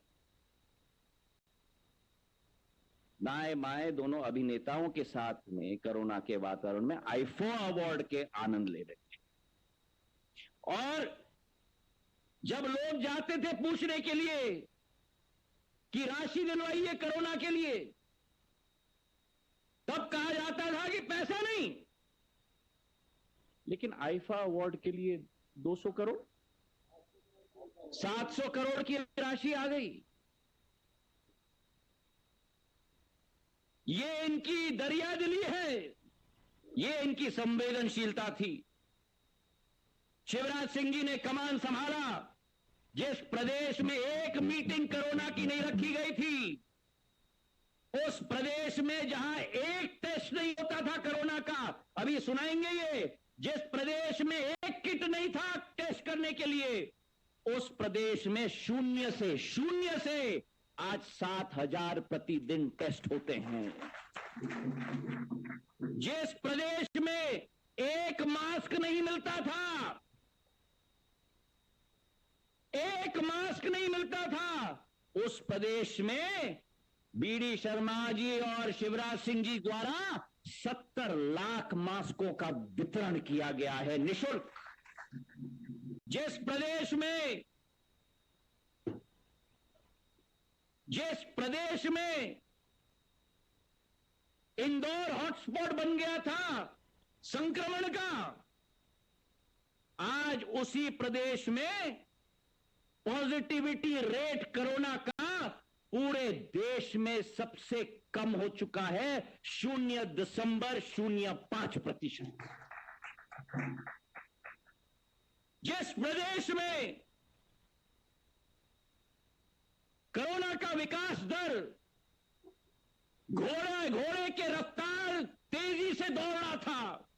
दाएं बाएं दोनों अभिनेताओं के साथ में कोरोना के वातावरण में आईफा अवार्ड के आनंद ले रहे थे। और जब लोग जाते थे पूछने के लिए कि राशि दिलवाइए कोरोना के लिए, तब कहा जाता था कि पैसा नहीं, लेकिन आईफा अवार्ड के लिए 200 करोड़, 700 करोड़ की राशि आ गई। ये इनकी दरियादिली है, ये इनकी संवेदनशीलता थी। शिवराज सिंह जी ने कमान संभाला, जिस प्रदेश में एक मीटिंग कोरोना की नहीं रखी गई थी, उस प्रदेश में जहां एक टेस्ट नहीं होता था कोरोना का, अभी सुनाएंगे ये, जिस प्रदेश में एक किट नहीं था टेस्ट करने के लिए, उस प्रदेश में शून्य से आज 7,000 प्रतिदिन टेस्ट होते हैं। जिस प्रदेश में एक मास्क नहीं मिलता था, एक मास्क नहीं मिलता था, उस प्रदेश में बीडी शर्मा जी और शिवराज सिंह जी द्वारा 70 लाख मास्कों का वितरण किया गया है निःशुल्क। जिस प्रदेश में इंदौर हॉटस्पॉट बन गया था संक्रमण का, आज उसी प्रदेश में पॉजिटिविटी रेट कोरोना का पूरे देश में सबसे कम हो चुका है, 0.05%। जिस प्रदेश में कोरोना का विकास दर घोड़े के रफ्तार तेजी से दौड़ रहा था,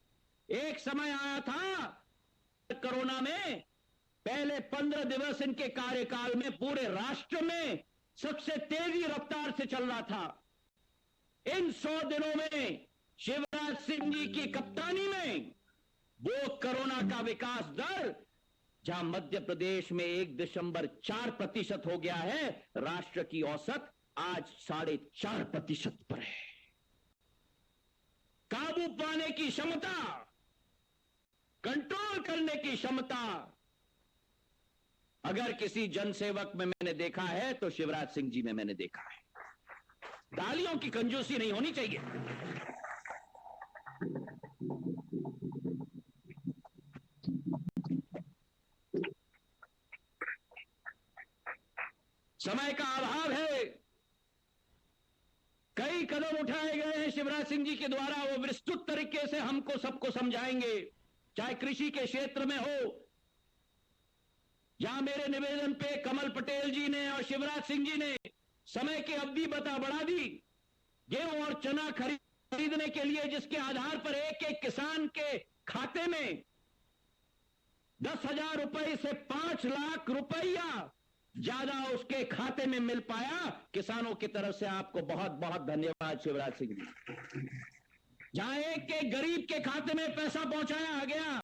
एक समय आया था कोरोना में पहले 15 दिवस इनके कार्यकाल में पूरे राष्ट्र में सबसे तेजी रफ्तार से चल रहा था। इन 100 दिनों में शिवराज सिंह जी की कप्तानी में वो कोरोना का विकास दर जहां मध्य प्रदेश में 1.4% हो गया है, राष्ट्र की औसत आज 4.5% पर है। काबू पाने की क्षमता, कंट्रोल करने की क्षमता अगर किसी जनसेवक में मैंने देखा है तो शिवराज सिंह जी में मैंने देखा है। तालियों की कंजूसी नहीं होनी चाहिए। समय का अभाव है, कई कदम उठाए गए हैं शिवराज सिंह जी के द्वारा, वो विस्तृत तरीके से हमको सबको समझाएंगे। चाहे कृषि के क्षेत्र में हो, जहां मेरे निवेदन पे कमल पटेल जी ने और शिवराज सिंह जी ने समय की अवधि बढ़ा दी, गेहूं और चना खरीदने के लिए, जिसके आधार पर एक एक किसान के खाते में 10,000 रुपए से 5 लाख रुपया ज्यादा उसके खाते में मिल पाया। किसानों की तरफ से आपको बहुत बहुत धन्यवाद शिवराज सिंह जी। जहां एक एक गरीब के खाते में पैसा पहुंचाया गया,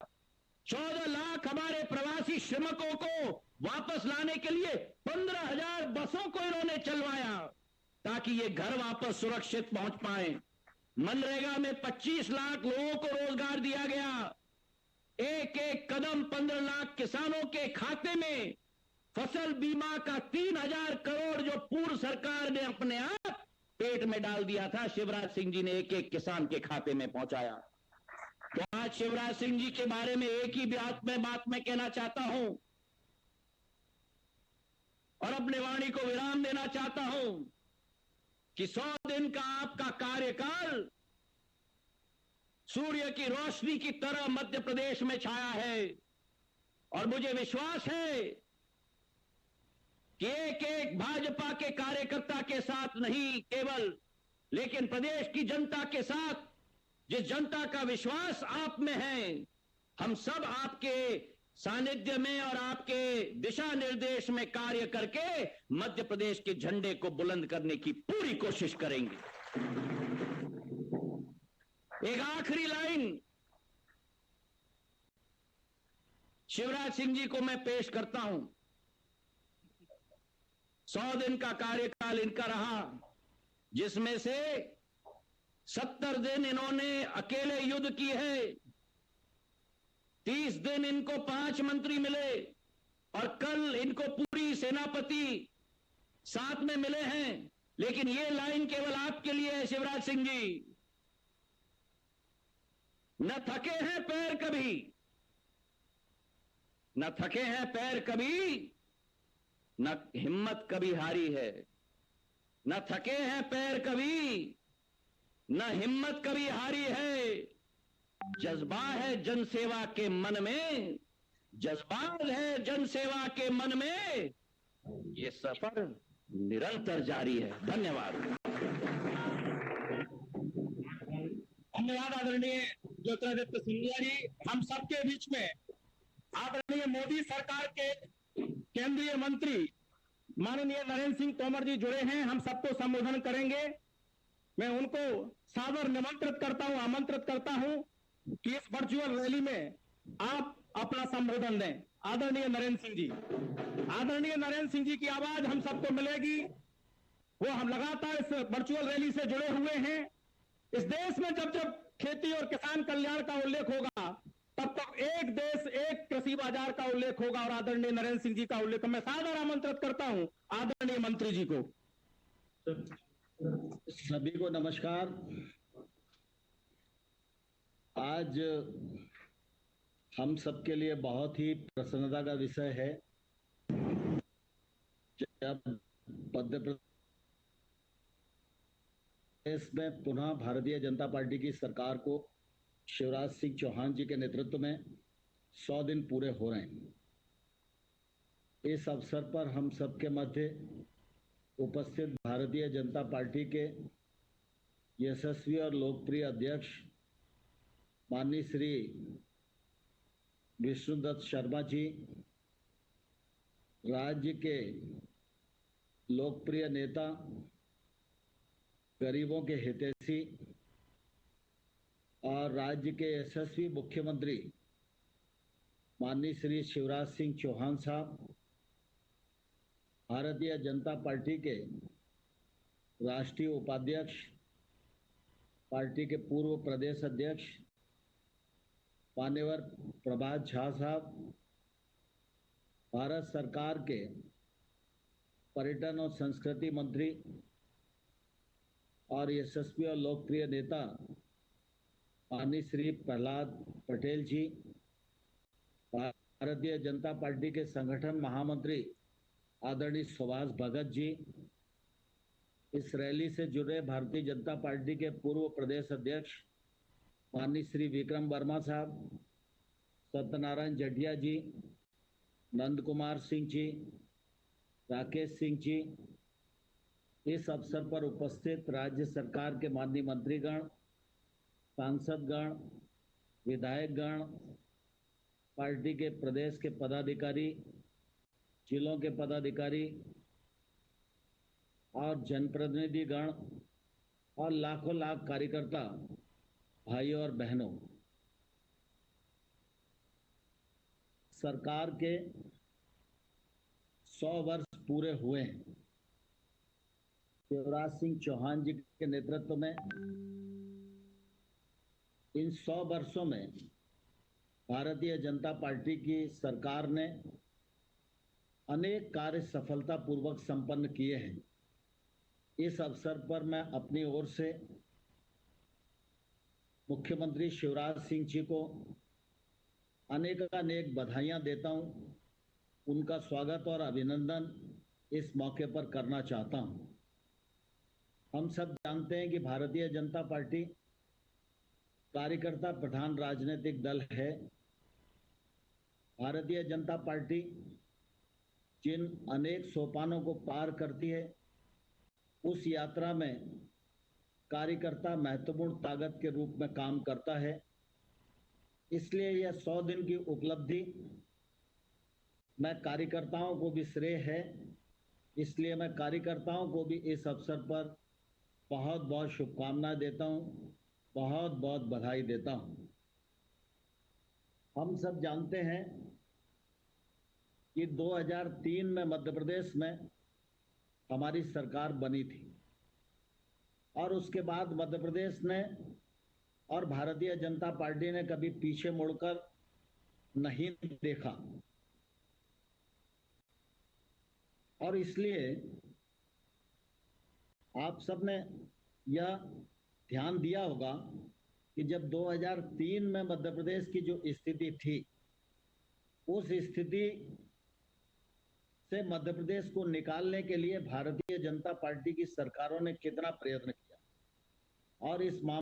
14 लाख हमारे प्रवासी श्रमिकों को वापस लाने के लिए 15,000 बसों को इन्होंने चलवाया ताकि ये घर वापस सुरक्षित पहुंच पाए। मनरेगा में 25 लाख लोगों को रोजगार दिया गया। एक एक कदम 15 लाख किसानों के खाते में, फसल बीमा का 3,000 करोड़ जो पूर्व सरकार ने अपने आप पेट में डाल दिया था, शिवराज सिंह जी ने एक एक किसान के खाते में पहुंचाया। तो आज शिवराज सिंह जी के बारे में एक ही बात मैं कहना चाहता हूं और अपने वाणी को विराम देना चाहता हूं कि 100 दिन का आपका कार्यकाल सूर्य की रोशनी की तरह मध्य प्रदेश में छाया है और मुझे विश्वास है कि एक एक भाजपा के कार्यकर्ता के साथ नहीं केवल, लेकिन प्रदेश की जनता के साथ, जिस जनता का विश्वास आप में है, हम सब आपके सानिध्य में और आपके दिशा निर्देश में कार्य करके मध्य प्रदेश के झंडे को बुलंद करने की पूरी कोशिश करेंगे। एक आखिरी लाइन शिवराज सिंह जी को मैं पेश करता हूं। 100 दिन का कार्यकाल इनका रहा, जिसमें से 70 दिन इन्होंने अकेले युद्ध की है, 30 दिन इनको 5 मंत्री मिले और कल इनको पूरी सेनापति साथ में मिले हैं। लेकिन ये लाइन केवल आपके लिए है शिवराज सिंह जी, न थके हैं पैर कभी, न थके हैं पैर कभी, न हिम्मत कभी हारी है। न थके हैं पैर कभी, न हिम्मत कभी हारी है। जज्बा है जनसेवा के मन में, जज्बात है जनसेवा के मन में, ये सफर निरंतर जारी है। धन्यवाद। धन्यवाद आदरणीय ज्योतिरादित्य सिंधिया जी। हम सबके बीच में आदरणीय मोदी सरकार के केंद्रीय मंत्री माननीय नरेंद्र सिंह तोमर जी जुड़े हैं, हम सबको संबोधन करेंगे। मैं उनको सादर निमंत्रित करता हूं, आमंत्रित करता हूं कि इस वर्चुअल रैली में आप अपना संबोधन दें। आदरणीय नरेंद्र सिंह जी, आदरणीय नरेंद्र सिंह जी की आवाज हम सबको मिलेगी। वो हम लगातार इस वर्चुअल रैली से जुड़े हुए हैं। इस देश में जब जब खेती और किसान कल्याण का उल्लेख होगा, तब तक एक देश एक कृषि बाजार का उल्लेख होगा और आदरणीय नरेंद्र सिंह जी का उल्लेख। मैं सादर आमंत्रित करता हूं आदरणीय मंत्री जी को। सभी को नमस्कार। आज हम सबके लिए बहुत ही प्रसन्नता का विषय है जब मध्य प्रदेश में पुनः भारतीय जनता पार्टी की सरकार को शिवराज सिंह चौहान जी के नेतृत्व में 100 दिन पूरे हो रहे हैं। इस अवसर पर हम सबके मध्य उपस्थित भारतीय जनता पार्टी के यशस्वी और लोकप्रिय अध्यक्ष माननीय श्री विष्णुदत्त शर्मा जी, राज्य के लोकप्रिय नेता, गरीबों के हितैषी और राज्य के यशस्वी मुख्यमंत्री माननीय श्री शिवराज सिंह चौहान साहब, भारतीय जनता पार्टी के राष्ट्रीय उपाध्यक्ष, पार्टी के पूर्व प्रदेश अध्यक्ष मान्यवर प्रभात झा साहब, भारत सरकार के पर्यटन और संस्कृति मंत्री और यशस्वी और लोकप्रिय नेता माननीय श्री प्रहलाद पटेल जी, भारतीय जनता पार्टी के संगठन महामंत्री आदरणीय सुभाष भगत जी, इस रैली से जुड़े भारतीय जनता पार्टी के पूर्व प्रदेश अध्यक्ष माननीय श्री विक्रम वर्मा साहब, सत्यनारायण जटिया जी, नंद कुमार सिंह जी, राकेश सिंह जी, इस अवसर पर उपस्थित राज्य सरकार के माननीय मंत्रीगण, सांसदगण, विधायकगण, पार्टी के प्रदेश के पदाधिकारी, जिलों के पदाधिकारी और जनप्रतिनिधिगण और लाखों लाख कार्यकर्ता भाइयों और बहनों, सरकार के 100 वर्ष पूरे हुए हैं। शिवराज सिंह चौहान जी के नेतृत्व में इन 100 वर्षों में भारतीय जनता पार्टी की सरकार ने अनेक कार्य सफलतापूर्वक संपन्न किए हैं। इस अवसर पर मैं अपनी ओर से मुख्यमंत्री शिवराज सिंह जी को अनेक बधाइयां देता हूं, उनका स्वागत और अभिनंदन इस मौके पर करना चाहता हूं। हम सब जानते हैं कि भारतीय जनता पार्टी कार्यकर्ता प्रधान राजनीतिक दल है। भारतीय जनता पार्टी जिन अनेक सोपानों को पार करती है, उस यात्रा में कार्यकर्ता महत्वपूर्ण ताकत के रूप में काम करता है। इसलिए यह 100 दिन की उपलब्धि मैं कार्यकर्ताओं को भी श्रेय है। इसलिए मैं कार्यकर्ताओं को भी इस अवसर पर बहुत बहुत शुभकामनाएं देता हूं, बहुत बहुत बधाई देता हूं। हम सब जानते हैं कि 2003 में मध्य प्रदेश में हमारी सरकार बनी थी और उसके बाद मध्य प्रदेश ने और भारतीय जनता पार्टी ने कभी पीछे मुड़कर नहीं देखा। और इसलिए आप सबने यह ध्यान दिया होगा कि जब 2003 में मध्य प्रदेश की जो स्थिति थी, उस स्थिति से मध्य प्रदेश को निकालने के लिए भारतीय जनता पार्टी की सरकारों ने कितना प्रयत्न किया और इस मामले